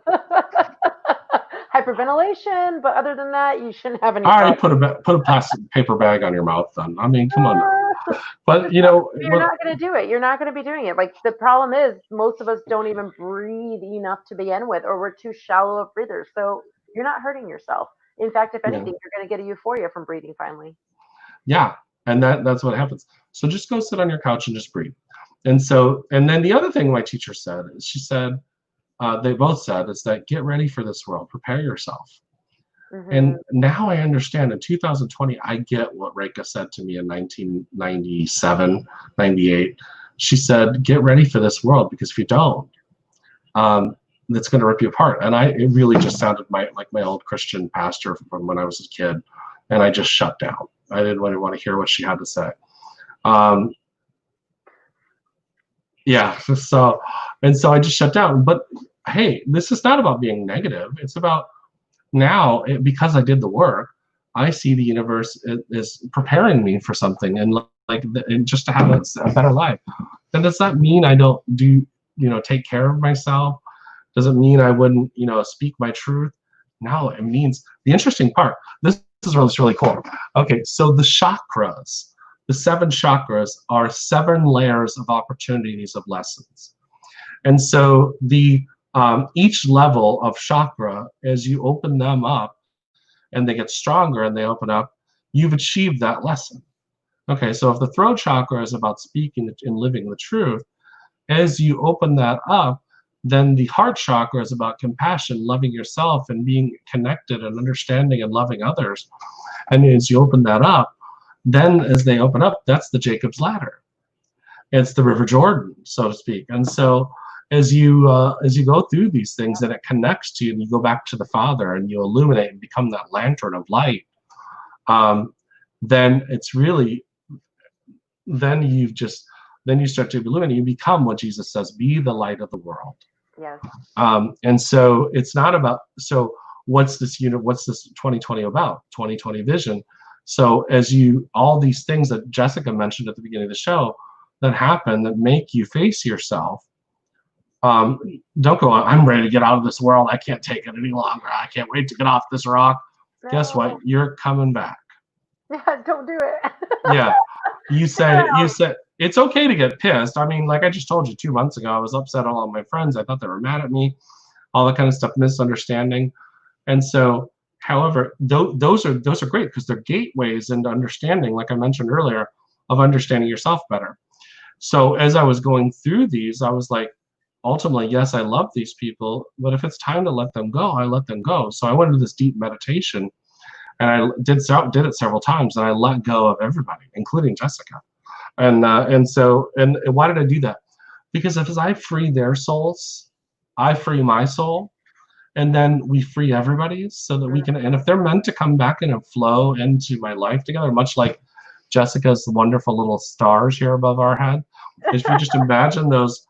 hyperventilation, but other than that, you shouldn't have any All right, problems. put a plastic paper bag on your mouth then. I mean, come on now. Uh, But you know, you're not going to do it. You're not going to be doing it. Like the problem is, most of us don't even breathe enough to begin with, or we're too shallow of breathers. So you're not hurting yourself. In fact, if yeah, anything, you're going to get a euphoria from breathing finally. yeah, and that's what happens. So just go sit on your couch and just breathe. And then the other thing my teacher said is she said, they both said, is that get ready for this world, prepare yourself. Hmm. And now I understand in 2020, I get what Reika said to me in 1997, 98. She said, get ready for this world, because if you don't, it's going to rip you apart. And it really just sounded like my old Christian pastor from when I was a kid. And I just shut down. I didn't really want to hear what she had to say. Um, yeah. So I just shut down. But hey, this is not about being negative. It's about now, because I did the work, I see the universe is preparing me for something, and and just to have a better life. Then does that mean I don't take care of myself? Does it mean I wouldn't speak my truth? No, it means the interesting part. This is really cool. Okay, so the chakras, the 7 chakras, are 7 layers of opportunities of lessons. And so each level of chakra, as you open them up and they get stronger and they open up, you've achieved that lesson. Okay, so if the throat chakra is about speaking and living the truth, as you open that up, then the heart chakra is about compassion, loving yourself, and being connected and understanding and loving others. And as you open that up, then as they open up, that's the Jacob's ladder. It's the River Jordan, so to speak. And so as you go through these things, and it connects to you, and you go back to the Father, and you illuminate and become that lantern of light, then it's really, then you start to illuminate. You become what Jesus says: be the light of the world. Yes. And so it's not about, so what's this 2020 about? 2020 vision. So as all these things that Jessica mentioned at the beginning of the show that happen, that make you face yourself, don't go, I'm ready to get out of this world, I can't take it any longer, I can't wait to get off this rock. Guess what? No. You're coming back. Yeah, don't do it. Yeah. You said it's okay to get pissed. I mean, like I just told you 2 months ago, I was upset at all of my friends. I thought they were mad at me, all that kind of stuff, misunderstanding. And so, however, those are great, because they're gateways into understanding, like I mentioned earlier, of understanding yourself better. So as I was going through these, I was like, ultimately, yes, I love these people, but if it's time to let them go, I let them go. So I went into this deep meditation, and I did it several times, and I let go of everybody, including Jessica. And so why did I do that? Because as I free their souls, I free my soul, and then we free everybody's, so that we can. And if they're meant to come back in and flow into my life together, much like Jessica's wonderful little stars here above our head, if you just imagine those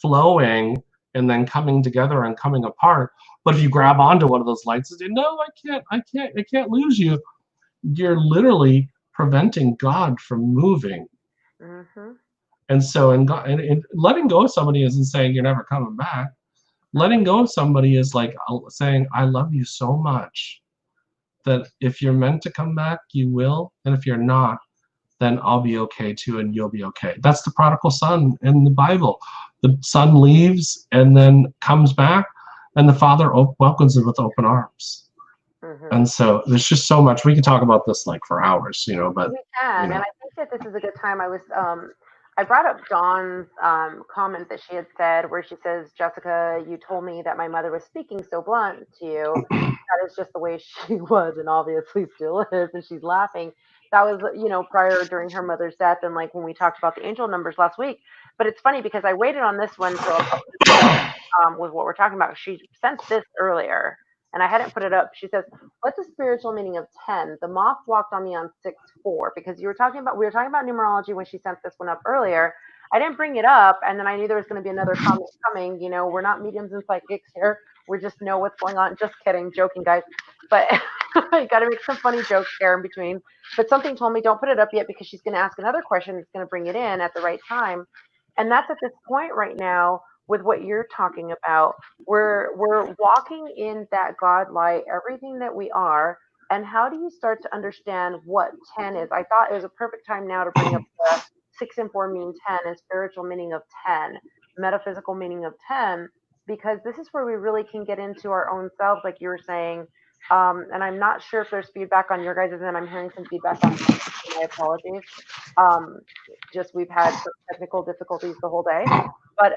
flowing and then coming together and coming apart. But if you grab onto one of those lights and say, no, I can't lose you, you're literally preventing God from moving. Mm-hmm. And so, and letting go of somebody isn't saying you're never coming back. Letting go of somebody is like saying, I love you so much that if you're meant to come back, you will. And if you're not, then I'll be okay too, and you'll be okay. That's the prodigal son in the Bible. The son leaves and then comes back, and the father welcomes him with open arms. Mm-hmm. And so there's just so much. We could talk about this like for hours, but We can, and I think that this is a good time. I brought up Dawn's comment that she had said, where she says, "Jessica, you told me that my mother was speaking so blunt to you. That is just the way she was, and obviously still is." And she's laughing. That was, prior during her mother's death, and like when we talked about the angel numbers last week. But it's funny because I waited on this one till a couple weeks ago, with what we're talking about. She sent this earlier, and I hadn't put it up. She says, "What's the spiritual meaning of 10? The moth walked on me on 6-4." Because we were talking about numerology when she sent this one up earlier. I didn't bring it up, and then I knew there was going to be another comment coming. We're not mediums and psychics here. We just know what's going on. Just kidding, joking, guys. But I got to make some funny jokes here in between. But something told me don't put it up yet, because she's going to ask another question. It's going to bring it in at the right time. And that's at this point right now with what you're talking about. We're walking in that God light, everything that we are. And how do you start to understand what 10 is? I thought it was a perfect time now to bring up the 6 and 4 mean 10 and spiritual meaning of 10, metaphysical meaning of 10, because this is where we really can get into our own selves, like you were saying. And I'm not sure if there's feedback on your guys' end. I'm hearing some feedback on mine. My apologies. Um, just we've had some technical difficulties the whole day, but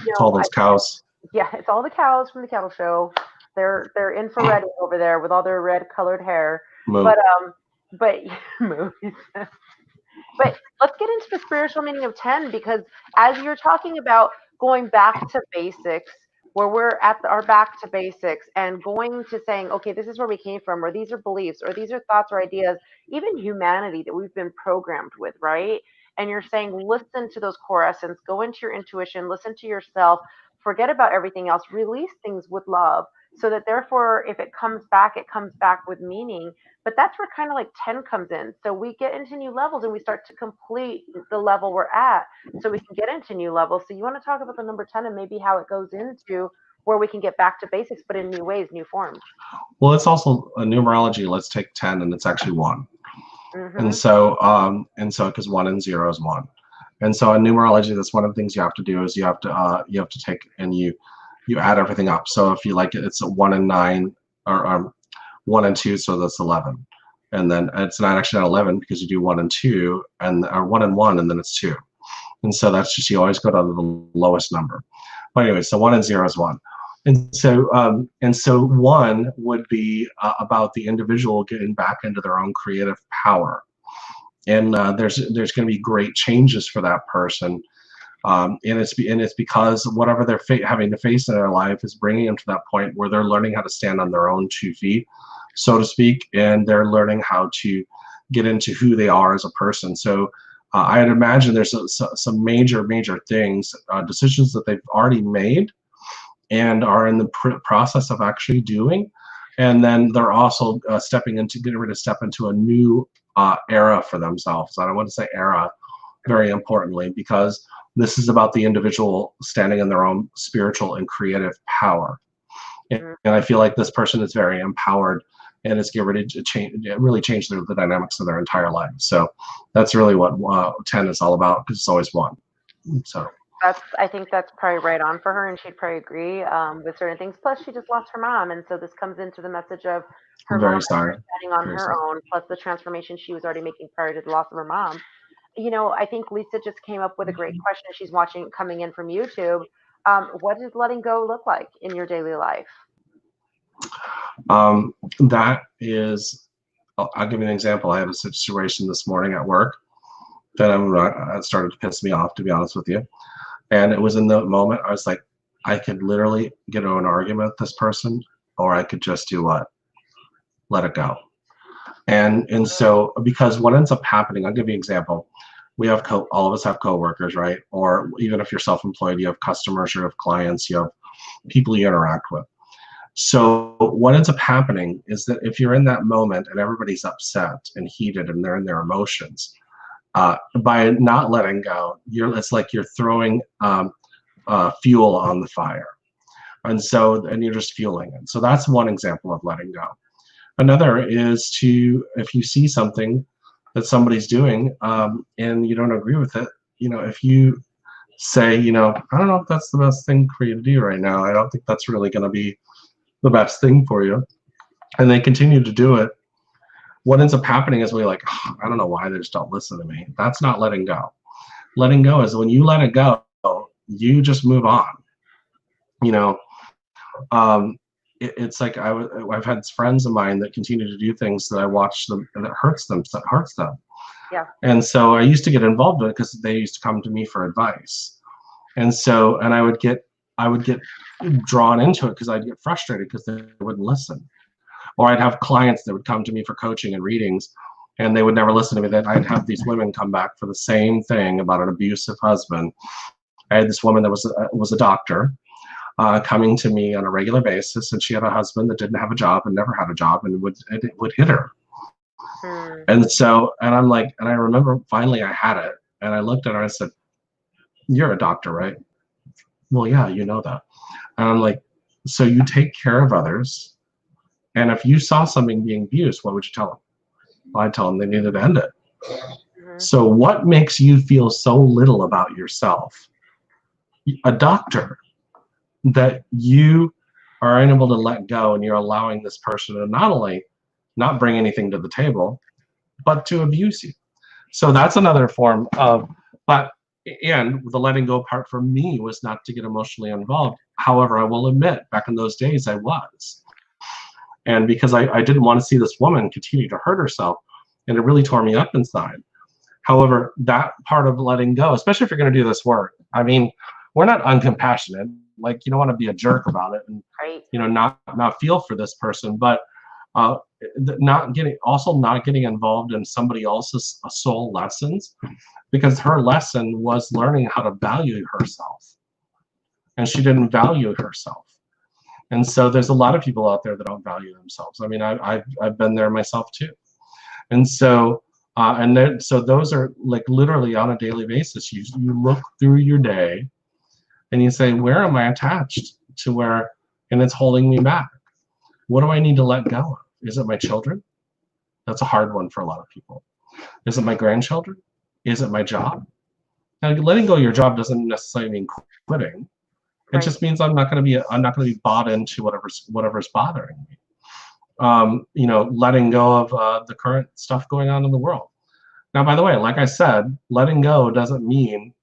It's all those cows. yeah, it's all the cows from the cattle show. They're infrared over there with all their red colored hair. Moo. But movies. But let's get into the spiritual meaning of 10, because as you're talking about going back to basics, where we're at our back to basics and going to saying, okay, this is where we came from, or these are beliefs, or these are thoughts or ideas, even humanity that we've been programmed with, right? And you're saying, listen to those core essence, go into your intuition, listen to yourself, forget about everything else, release things with love, so that therefore, if it comes back with meaning. But that's where kind of like 10 comes in. So we get into new levels and we start to complete the level we're at so we can get into new levels. So you want to talk about the number 10 and maybe how it goes into where we can get back to basics, but in new ways, new forms. Well, it's also a numerology. Let's take 10 and it's actually 1. Mm-hmm. And so because 1 and 0 is 1. And so in numerology, that's one of the things you have to do is you have to take and you add everything up. So if you like it, it's a 1 and 9 or 1 and 2, so that's 11. And then it's not actually not 11 because you do 1 and 2 or 1 and 1, and then it's 2. And so that's just, you always go down to the lowest number. But anyway, so 1 and 0 is 1. And so 1 would be about the individual getting back into their own creative power. And there's going to be great changes for that person. And it's because whatever they're having to face in their life is bringing them to that point where they're learning how to stand on their own 2 feet, so to speak, and they're learning how to get into who they are as a person. So I'd imagine there's some major things, decisions that they've already made and are in the process of actually doing. And then they're also getting ready to step into a new era for themselves. I don't want to say era, very importantly, because this is about the individual standing in their own spiritual and creative power. And I feel like this person is very empowered and is getting ready to really change the dynamics of their entire life. So that's really what 10 is all about, because it's always 1. So I think that's probably right on for her, and she'd probably agree with certain things. Plus, she just lost her mom, and so this comes into the message of her mom standing on her own, plus the transformation she was already making prior to the loss of her mom. I think Lisa just came up with a great question. She's watching coming in from YouTube. What does letting go look like in your daily life? That is, I'll give you an example. I had a situation this morning at work that started to piss me off, to be honest with you. And it was in the moment I was like, I could literally get into an argument with this person, or I could just do what? Let it go. And so, because what ends up happening, I'll give you an example. We have all of us have coworkers, right? Or even if you're self-employed, you have customers, you have clients, you have people you interact with. So what ends up happening is that if you're in that moment and everybody's upset and heated and they're in their emotions, by not letting go, it's like you're throwing fuel on the fire, and you're just fueling it. So that's one example of letting go. Another is if you see something that somebody's doing and you don't agree with it, if you say, I don't know if that's the best thing for you to do right now. I don't think that's really going to be the best thing for you, and they continue to do it. What ends up happening is we're like, oh, I don't know why they just don't listen to me. That's not letting go. Letting go is when you let it go, you just move on. It's like I've had friends of mine that continue to do things that I watch them and it hurts them. Yeah. And so I used to get involved in it because they used to come to me for advice. And I would get drawn into it because I'd get frustrated because they wouldn't listen. Or I'd have clients that would come to me for coaching and readings, and they would never listen to me. Then I'd have these women come back for the same thing about an abusive husband. I had this woman that was a doctor coming to me on a regular basis, and she had a husband that didn't have a job and never had a job, and it would hit her. And I'm like, and I remember finally I had it, and I looked at her and I said, you're a doctor, right? Well, yeah, you know that. And I'm like, so you take care of others, and if you saw something being abused, what would you tell them? Well, I'd tell them they needed to end it. Mm-hmm. So what makes you feel so little about yourself? A doctor, that you are unable to let go, and you're allowing this person to not only not bring anything to the table, but to abuse you. So that's another form of, but, and the letting go part for me was not to get emotionally involved. However, I will admit, back in those days, I was. And because I didn't want to see this woman continue to hurt herself, and it really tore me up inside. However, that part of letting go, especially if you're going to do this work, I mean, we're not uncompassionate. Like, you don't want to be a jerk about it, and Right. not feel for this person, but uh, not getting involved in somebody else's soul lessons, because her lesson was learning how to value herself, and she didn't value herself. And so there's a lot of people out there that don't value themselves. I mean, I've been there myself too. And so and then, so those are like literally on a daily basis. You look through your day and you say, where am I attached to where, and it's holding me back? What do I need to let go of? Is it my children? That's a hard one for a lot of people. Is it my grandchildren? Is it my job? Now, letting go of your job doesn't necessarily mean quitting. It just means I'm not going to be bought into whatever's bothering me. Letting go of the current stuff going on in the world. Now, by the way, like I said, letting go doesn't mean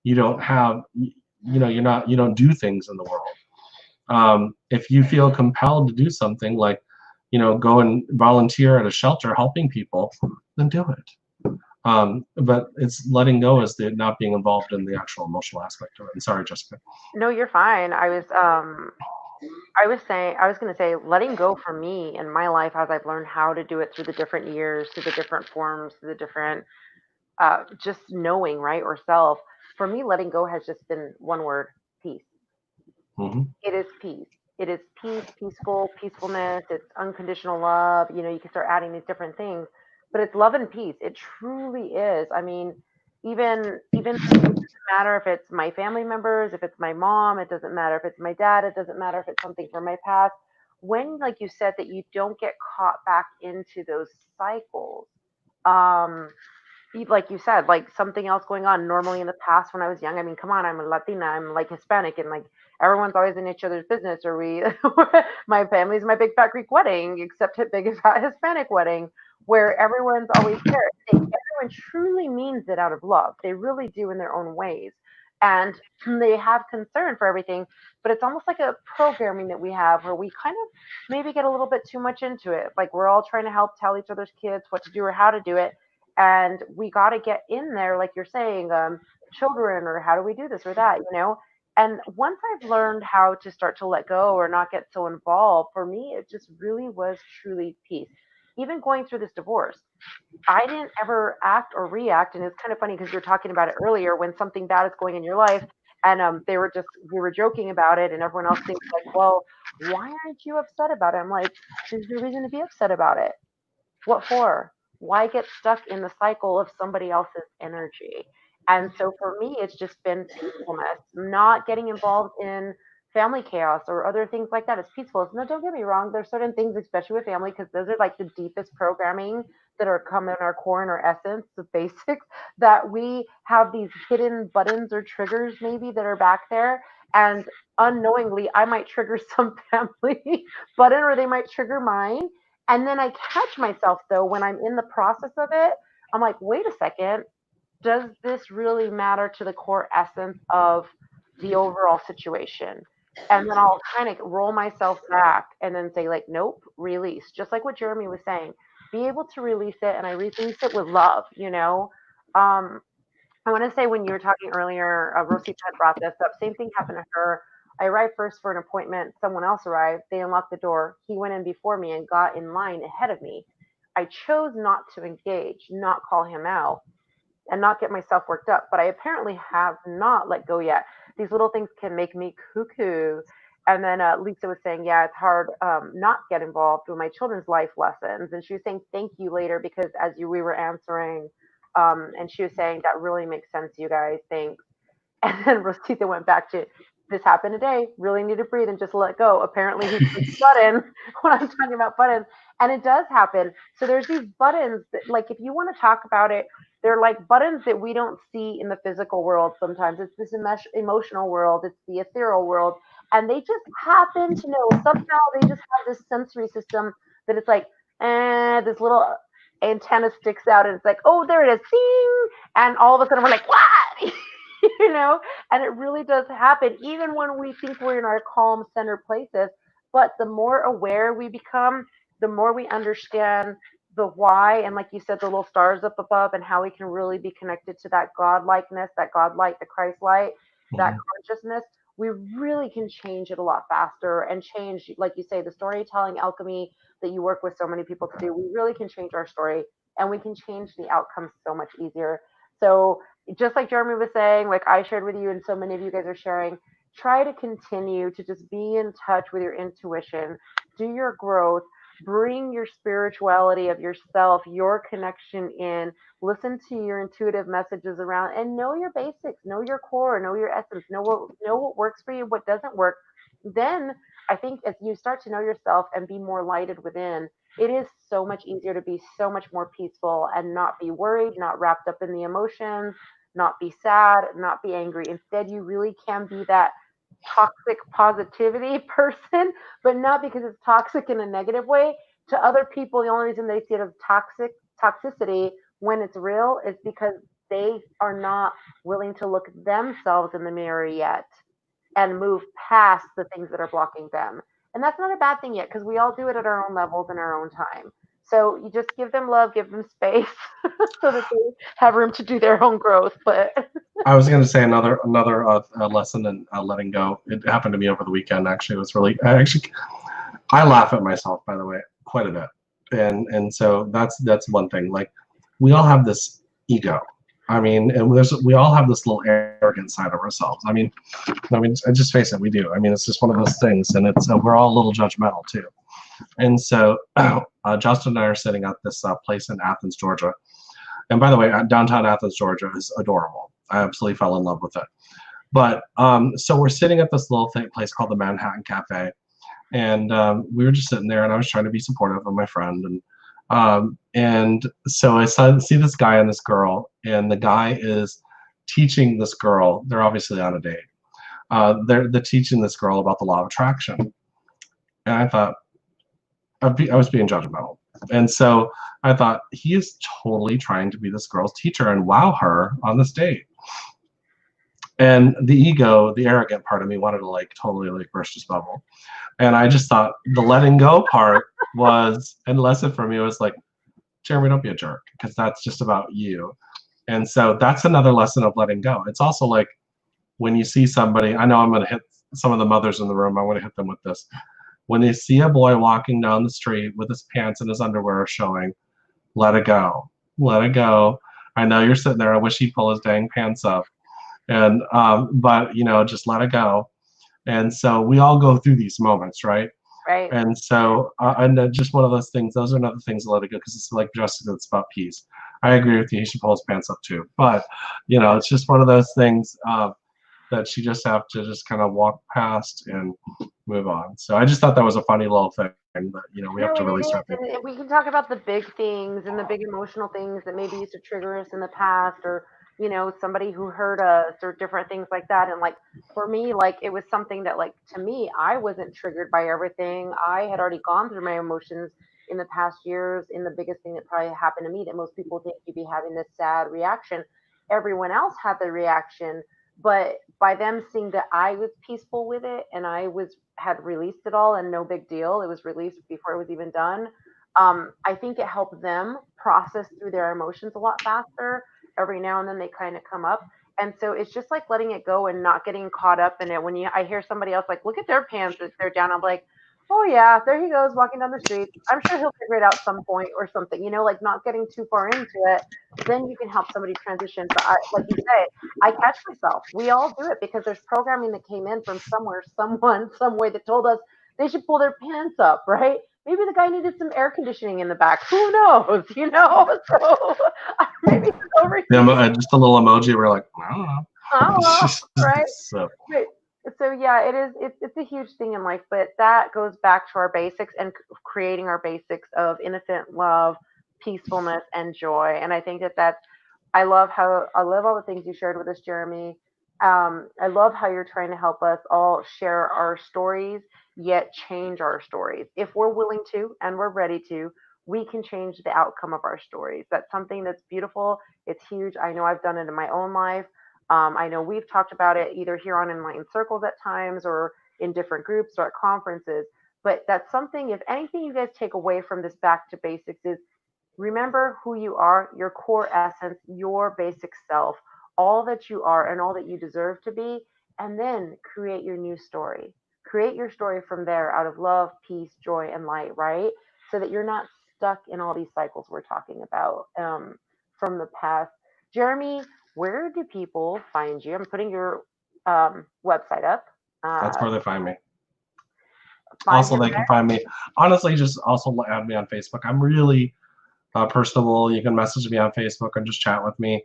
you don't have, you don't do things in the world. If you feel compelled to do something like, go and volunteer at a shelter helping people, then do it. But it's letting go is the not being involved in the actual emotional aspect of it. And sorry, Jessica. No, you're fine. I was going to say, letting go for me in my life as I've learned how to do it through the different years, through the different forms, through the different, just knowing, right, or self. For me, letting go has just been one word: peace. Mm-hmm. It is peace. It is peace, peacefulness. It's unconditional love. You can start adding these different things, but it's love and peace. It truly is. I mean, even matter if it's my family members, if it's my mom, it doesn't matter if it's my dad, it doesn't matter if it's something from my past. When, like you said, that you don't get caught back into those cycles, um, like you said, like something else going on. Normally in the past when I was young, I mean, come on, I'm a Latina, I'm like Hispanic, and like everyone's always in each other's business. Or we, my family's my big fat Greek wedding, except a big fat Hispanic wedding, where everyone's always there. Everyone truly means it out of love. They really do in their own ways, and they have concern for everything. But it's almost like a programming that we have where we kind of maybe get a little bit too much into it. Like we're all trying to help tell each other's kids what to do or how to do it, and we got to get in there like you're saying, children, or how do we do this or that. And once I've learned how to start to let go or not get so involved, for me it just really was truly peace. Even going through this divorce, I didn't ever act or react. And it's kind of funny because you're talking about it earlier when something bad is going in your life, and we were joking about it, and everyone else thinks like, well, why aren't you upset about it? I'm like, there's no reason to be upset about it. What for? Why get stuck in the cycle of somebody else's energy? And so for me, it's just been peacefulness, not getting involved in family chaos or other things like that. It's peaceful. No, don't get me wrong. There's certain things, especially with family, because those are like the deepest programming that are come in our core and our essence, the basics, that we have these hidden buttons or triggers maybe that are back there. And unknowingly, I might trigger some family button, or they might trigger mine, and then I catch myself though when I'm in the process of it. I'm like, wait a second, does this really matter to the core essence of the overall situation? And then I'll kind of roll myself back and then say, like, nope, release. Just like what Jeremy was saying, be able to release it, and I release it with love. Um, I want to say when you were talking earlier, Rosita had brought this up. Same thing happened to her. I arrived first for an appointment. Someone else arrived. They unlocked the door. He went in before me and got in line ahead of me. I chose not to engage, not call him out, and not get myself worked up. But I apparently have not let go yet. These little things can make me cuckoo. And then Lisa was saying, yeah, it's hard not get involved with my children's life lessons. And she was saying, thank you later, because we were answering, and she was saying, that really makes sense, you guys. Thanks. And then Rosita went back to, this happened today. Really need to breathe and just let go. Apparently, he pushed button when I'm talking about buttons, and it does happen. So there's these buttons that, like, if you want to talk about it, they're like buttons that we don't see in the physical world. Sometimes it's this emotional world, it's the ethereal world, and they just happen to know somehow they just have this sensory system that it's like, this little antenna sticks out, and it's like, oh, there it is, ding, and all of a sudden we're like, what? you know, and it really does happen, even when we think we're in our calm center places. But the more aware we become, the more we understand the why, and like you said, the little stars up above, and how we can really be connected to that godlikeness, that God light, the Christ light, that Mhm. consciousness. We really can change it a lot faster and change, like you say, the storytelling alchemy that you work with so many people to do. We really can change our story, and we can change the outcomes so much easier. So just like Jeremy was saying, like I shared with you, and so many of you guys are sharing, try to continue to just be in touch with your intuition, do your growth, bring your spirituality of yourself, your connection in, listen to your intuitive messages around, and know your basics, know your core, know your essence, know what works for you, what doesn't work. Then I think as you start to know yourself and be more lighted within, it is so much easier to be so much more peaceful and not be worried, not wrapped up in the emotions, not be sad, not be angry. Instead, you really can be that toxic positivity person, but not because it's toxic in a negative way. To other people, the only reason they see it as toxicity when it's real is because they are not willing to look themselves in the mirror yet and move past the things that are blocking them. And that's not a bad thing yet, because we all do it at our own levels in our own time. So you just give them love, give them space so that they have room to do their own growth. But I was going to say another lesson in letting go. It happened to me over the weekend. Actually, it was really. I laugh at myself, by the way, quite a bit, and so that's one thing. Like, we all have this ego. I mean, and we all have this little arrogant side of ourselves. I mean, just face it, we do. I mean, it's just one of those things, and it's we're all a little judgmental too. And so, Justin and I are sitting at this place in Athens, Georgia. And by the way, downtown Athens, Georgia is adorable. I absolutely fell in love with it. But so we're sitting at this little place called the Manhattan Cafe, and we were just sitting there, and I was trying to be supportive of my friend, and so I see this guy and this girl, and the guy is teaching this girl. They're obviously on a date. They're teaching this girl about the law of attraction, and I thought I was being judgmental, and so I thought he is totally trying to be this girl's teacher and wow her on this date. And the ego, the arrogant part of me wanted to like totally like burst his bubble. And I just thought the letting go part was, and lesson for me was like, Jeremy, don't be a jerk, because that's just about you. And so that's another lesson of letting go. It's also like when you see somebody, I know I'm going to hit some of the mothers in the room, I want to hit them with this. When they see a boy walking down the street with his pants and his underwear showing, let it go. Let it go. I know you're sitting there, I wish he'd pull his dang pants up. And but just let it go. And so we all go through these moments, right? right. And so and just one of those things, those are another things to let it go, because it's like justice, it's about peace. I agree with you, he should pull his pants up too. But it's just one of those things that you just have to just kind of walk past and move on. So I just thought that was a funny little thing that we have No, to and it really is. start thinking. And we can talk about the big things and the big emotional things that maybe used to trigger us in the past, or, somebody who hurt us, or different things like that. And like for me, like it was something that, like, to me, I wasn't triggered by everything. I had already gone through my emotions in the past years. In the biggest thing that probably happened to me, that most people think you'd be having this sad reaction, everyone else had the reaction. But by them seeing that I was peaceful with it, and I had released it all, and no big deal, it was released before it was even done. I think it helped them process through their emotions a lot faster. Every now and then they kind of come up. And so it's just like letting it go and not getting caught up in it. When I hear somebody else like, look at their pants if they're down, I'm like, oh yeah, there he goes walking down the street. I'm sure he'll figure it out some point or something, like not getting too far into it. Then you can help somebody transition. But like you say, I catch myself. We all do it because there's programming that came in from somewhere, someone, some way that told us they should pull their pants up, right? Maybe the guy needed some air conditioning in the back. Who knows? So maybe he's overheating. Just a little emoji. We're like, I don't know. Oh, right. So Right. So yeah, it is. It's a huge thing in life, but that goes back to our basics and creating our basics of innocent love, peacefulness, and joy. And I think that that's. I love all the things you shared with us, Jeremy. I love how you're trying to help us all share our stories, yet change our stories. If we're willing to and we're ready to, we can change the outcome of our stories. That's something that's beautiful. It's huge. I know I've done it in my own life. I know we've talked about it either here on Enlightened Circles at times or in different groups or at conferences. But that's something, if anything you guys take away from this back to basics is remember who you are, your core essence, your basic self, all that you are and all that you deserve to be, and then create your new story. Create your story from there out of love, peace, joy, and light, right? So that you're not stuck in all these cycles we're talking about from the past. Jeremy, where do people find you? I'm putting your website up. that's Uh, where they find me. find Also, him they can find me. Honestly, just also add me on Facebook. I'm really personable. You can message me on Facebook and just chat with me.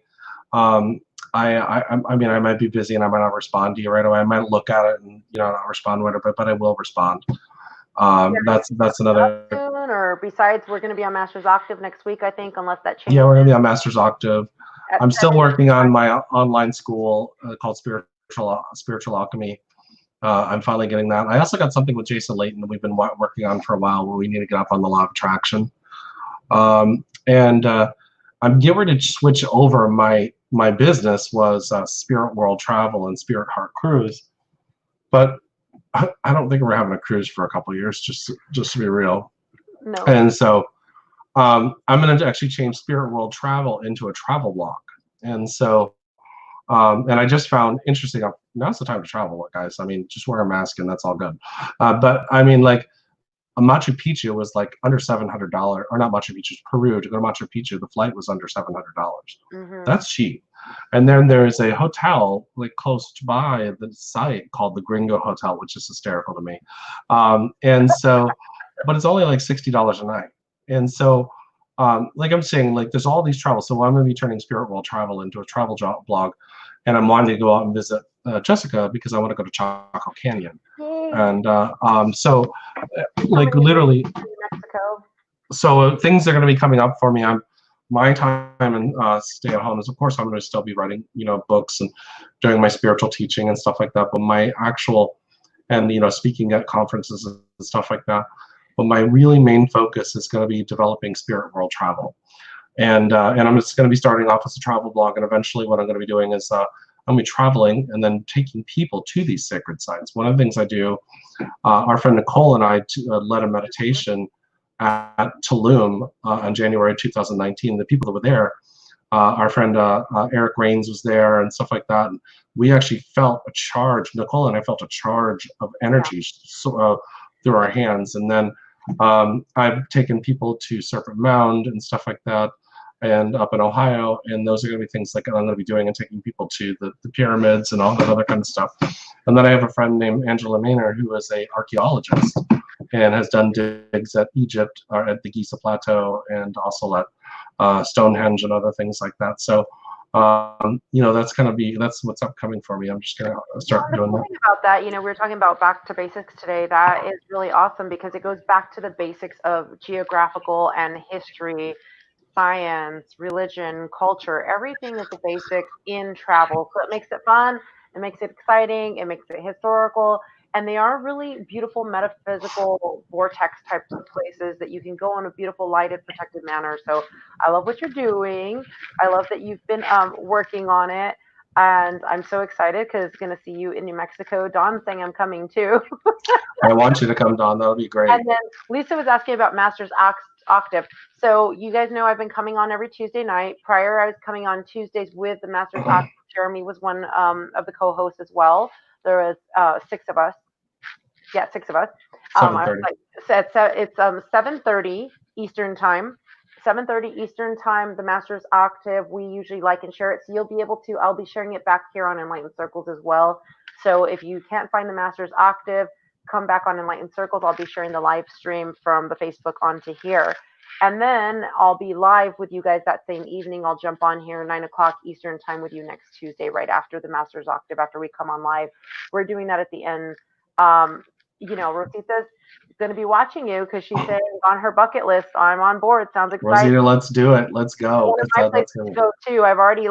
Um, I mean, I might be busy and I might not respond to you right away. I might look at it and not respond with it, but I will respond. That's another. soon, or besides, we're going to be on Master's Octave next week, I think, unless that Yeah, changes we're gonna be on Master's Octave. at I'm still 7. working on my online school called Spiritual Alchemy. I'm finally getting that. I also got something with Jason Layton that we've been working on for a while, where we need to get up on the law of attraction. And I'm getting ready to switch over. My business was Spirit World Travel and Spirit Heart Cruise, but I don't think we're having a cruise for a couple of years, just to be real. No. And so I'm going to actually change Spirit World Travel into a travel blog. And so, and I just found interesting. Now's the time to travel, guys. I mean, just wear a mask and that's all good. But I mean, like, Machu Picchu was like under $700, or not Machu Picchu, Peru. To go to Machu Picchu, the flight was under $700. Mm-hmm. That's cheap. And then there's a hotel like close by the site called the Gringo Hotel, which is hysterical to me. And so, but it's only like $60 a night. And so, like I'm saying, like there's all these travels. So I'm going to be turning Spirit World Travel into a travel blog, and I'm wanting to go out and visit Jessica because I want to go to Chaco Canyon. Yay. And so, like literally, Mexico. so things are going to be coming up for me. My time and stay at home is, of course, I'm going to still be writing, books and doing my spiritual teaching and stuff like that. But my actual, and speaking at conferences and stuff like that. But my really main focus is going to be developing Spirit World Travel, and I'm just going to be starting off as a travel blog, and eventually, what I'm going to be doing is I'm going to be traveling and then taking people to these sacred sites. One of the things I do, our friend Nicole and I led a meditation at Tulum in January 2019. The people that were there, our friend Eric Rains was there and stuff like that. And we actually felt a charge. Nicole and I felt a charge of energy through our hands. And then I've taken people to Serpent Mound and stuff like that, and up in Ohio. And those are going to be things like I'm going to be doing, and taking people to the pyramids and all that other kind of stuff. And then I have a friend named Angela Maynard, who is an archaeologist and has done digs at Egypt, or at the Giza Plateau, and also at Stonehenge and other things like that. So, that's what's upcoming for me. I'm just going to start doing that. About that, we were talking about back to basics today. That is really awesome because it goes back to the basics of geographical and history, science, religion, culture. Everything is the basics in travel. So it makes it fun, it makes it exciting, it makes it historical, and they are really beautiful metaphysical vortex types of places that you can go in a beautiful, lighted, protected manner. So I love what you're doing. I love that you've been working on it. And I'm so excited because going to see you in New Mexico. Dawn's saying I'm coming too. I want you to come, Dawn. That would be great. And then Lisa was asking about Master's Octave. So you guys know I've been coming on every Tuesday night. Prior, I was coming on Tuesdays with the Master's Octave. Jeremy was one of the co-hosts as well. There was 6 of us. Yeah, 6 of us. 7:30. It's 7:30 Eastern time. 7:30 Eastern time, the Master's Octave. We usually like and share it. So you'll be able to, I'll be sharing it back here on Enlightened Circles as well. So if you can't find the Master's Octave, come back on Enlightened Circles. I'll be sharing the live stream from the Facebook onto here. And then I'll be live with you guys that same evening. I'll jump on here 9 o'clock Eastern time with you next Tuesday, right after the Master's Octave, after we come on live. We're doing that at the end. Rosita's going to be watching you because she's saying on her bucket list, I'm on board. Sounds exciting. Rosita, let's do it. Let's go. One of my places to go too. I've already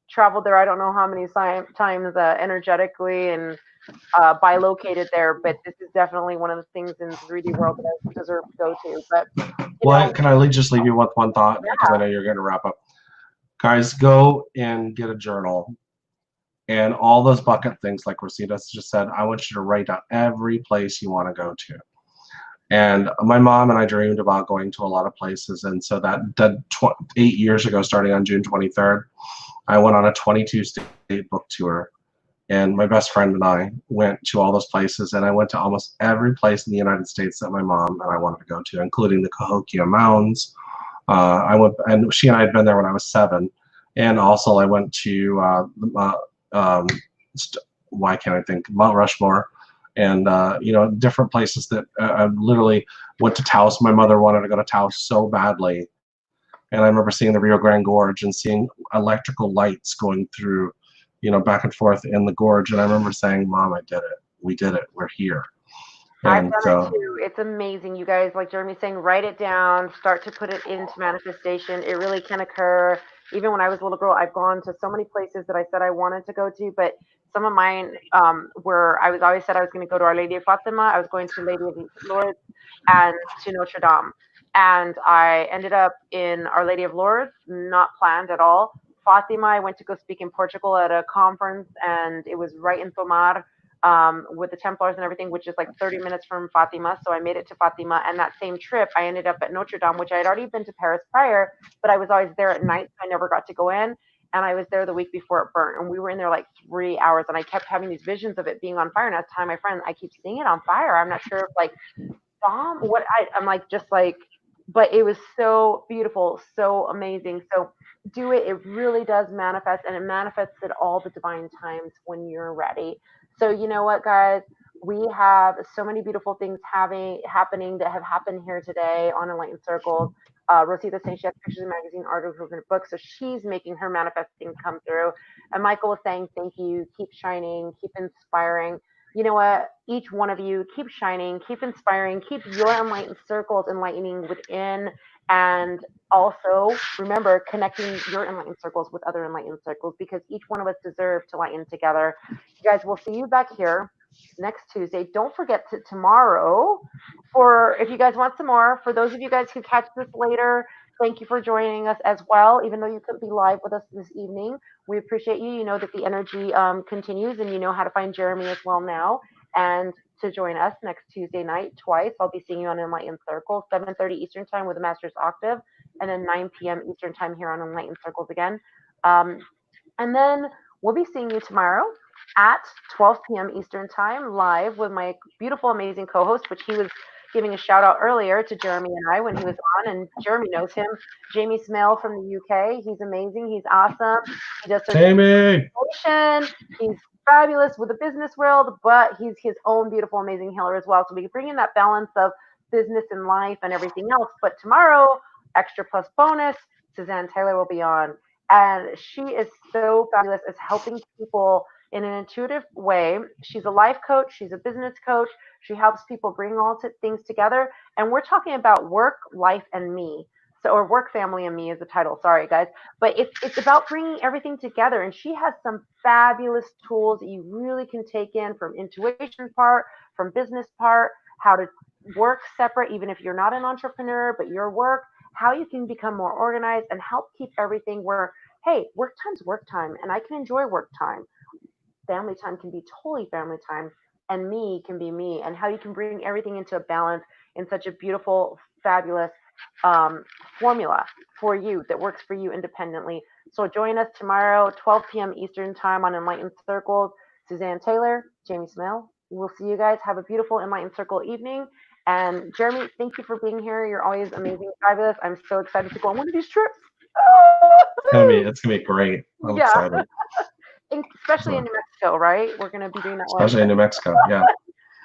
traveled there. I don't know how many times energetically and bilocated there, but this is definitely one of the things in 3D world that I deserve to go to. But can I just leave you with one thought? Yeah. Because I know you're going to wrap up. Guys, go and get a journal. And all those bucket things, like Rosita just said, I want you to write down every place you want to go to. And my mom and I dreamed about going to a lot of places. And so that 8 years ago, starting on June 23rd, I went on a 22-state book tour. And my best friend and I went to all those places. And I went to almost every place in the United States that my mom and I wanted to go to, including the Cahokia Mounds. And she and I had been there when I was 7. And also I went to, why can't I think, Mount Rushmore. And, different places that I literally went to Taos. My mother wanted to go to Taos so badly. And I remember seeing the Rio Grande Gorge and seeing electrical lights going through, back and forth in the gorge. And I remember saying, Mom, I did it. We did it. We're here. I've done it too. It's amazing. You guys, like Jeremy's saying, write it down, start to put it into manifestation. It really can occur. Even when I was a little girl, I've gone to so many places that I said I wanted to go to, but some of mine were, I always said I was going to go to Our Lady of Fatima. I was going to Lady of Lourdes and to Notre Dame. And I ended up in Our Lady of Lourdes, not planned at all. Fatima, I went to go speak in Portugal at a conference, and it was right in Tomar with the Templars and everything, which is like 30 minutes from Fatima. So I made it to Fatima. And that same trip, I ended up at Notre Dame, which I had already been to Paris prior, but I was always there at night. So I never got to go in. And I was there the week before it burnt. And we were in there like 3 hours. And I kept having these visions of it being on fire. And I was telling my friend, I keep seeing it on fire. I'm not sure if Dom, I'm but it was so beautiful, so amazing. So do it. It really does manifest, and it manifests at all the divine times when you're ready. So you know what, guys? We have so many beautiful things happening that have happened here today on Enlightened Circles. Rosita saying she has pictures in magazine, articles, and books, so she's making her manifesting come through. And Michael was saying, thank you, keep shining, keep inspiring. You know what? Each one of you, keep shining, keep inspiring, keep your enlightened circles enlightening within, and also remember connecting your enlightened circles with other enlightened circles, because each one of us deserve to lighten together. You guys, we'll see you back here next Tuesday. Don't forget to tomorrow if you guys want some more. For those of you guys who catch this later, thank you for joining us as well, even though you couldn't be live with us this evening. We appreciate you. You know that the energy continues, and you know how to find Jeremy as well now. And to join us next Tuesday night twice. I'll be seeing you on Enlightened Circles, 7:30 Eastern Time with the Master's Octave, and then 9 p.m. Eastern Time here on Enlightened Circles again. And then we'll be seeing you tomorrow at 12 p.m. Eastern Time live with my beautiful, amazing co-host, which he was giving a shout out earlier to Jeremy and I when he was on, and Jeremy knows him, Jamie Smale from the UK. He's amazing. He's awesome. He does Jamie. He's fabulous with the business world, but he's his own beautiful, amazing healer as well. So we can bring in that balance of business and life and everything else. But tomorrow, extra plus bonus, Suzanne Taylor will be on. And she is so fabulous as helping people in an intuitive way. She's a life coach. She's a business coach. She helps people bring all things together. And we're talking about work, life, and me. So, or work, family, and me is the title. Sorry, guys. But it's about bringing everything together. And she has some fabulous tools that you really can take in, from intuition part, from business part, how to work separate, even if you're not an entrepreneur, but your work, how you can become more organized and help keep everything where, hey, work time's work time, and I can enjoy work time. Family time can be totally family time, and me can be me, and how you can bring everything into a balance in such a beautiful, fabulous formula for you that works for you independently. So join us tomorrow, 12 p.m. Eastern Time on Enlightened Circles. Suzanne Taylor, Jamie Smale. We'll see you guys. Have a beautiful Enlightened Circle evening. And Jeremy, thank you for being here. You're always amazing, fabulous. I'm so excited to go on one of these trips. It's gonna be great. I'm excited. Especially in New Mexico, right? We're going to be doing that. Especially in New Mexico, yeah.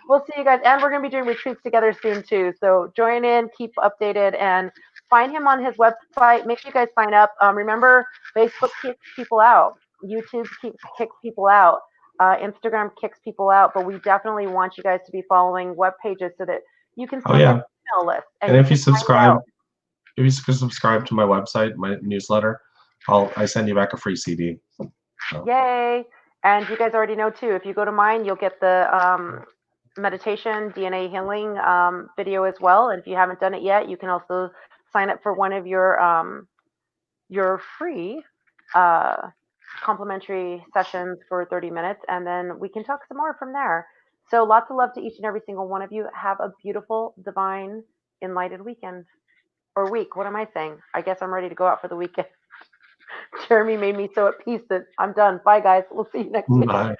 We'll see you guys. And we're going to be doing retreats together soon, too. So join in, keep updated, and find him on his website. Make sure you guys sign up. Remember, Facebook kicks people out. YouTube kicks people out. Instagram kicks people out. But we definitely want you guys to be following web pages so that you can Oh see yeah. my email list. And if you can find subscribe, out. if you subscribe to my website, my newsletter, I send you back a free CD. So. Yay! And you guys already know too. If you go to mine, you'll get the meditation DNA healing video as well. And if you haven't done it yet, you can also sign up for one of your free complimentary sessions for 30 minutes, and then we can talk some more from there. So lots of love to each and every single one of you. Have a beautiful, divine, enlightened weekend or week. What am I saying? I guess I'm ready to go out for the weekend. Jeremy made me so at peace that I'm done. Bye, guys. We'll see you next week. Bye.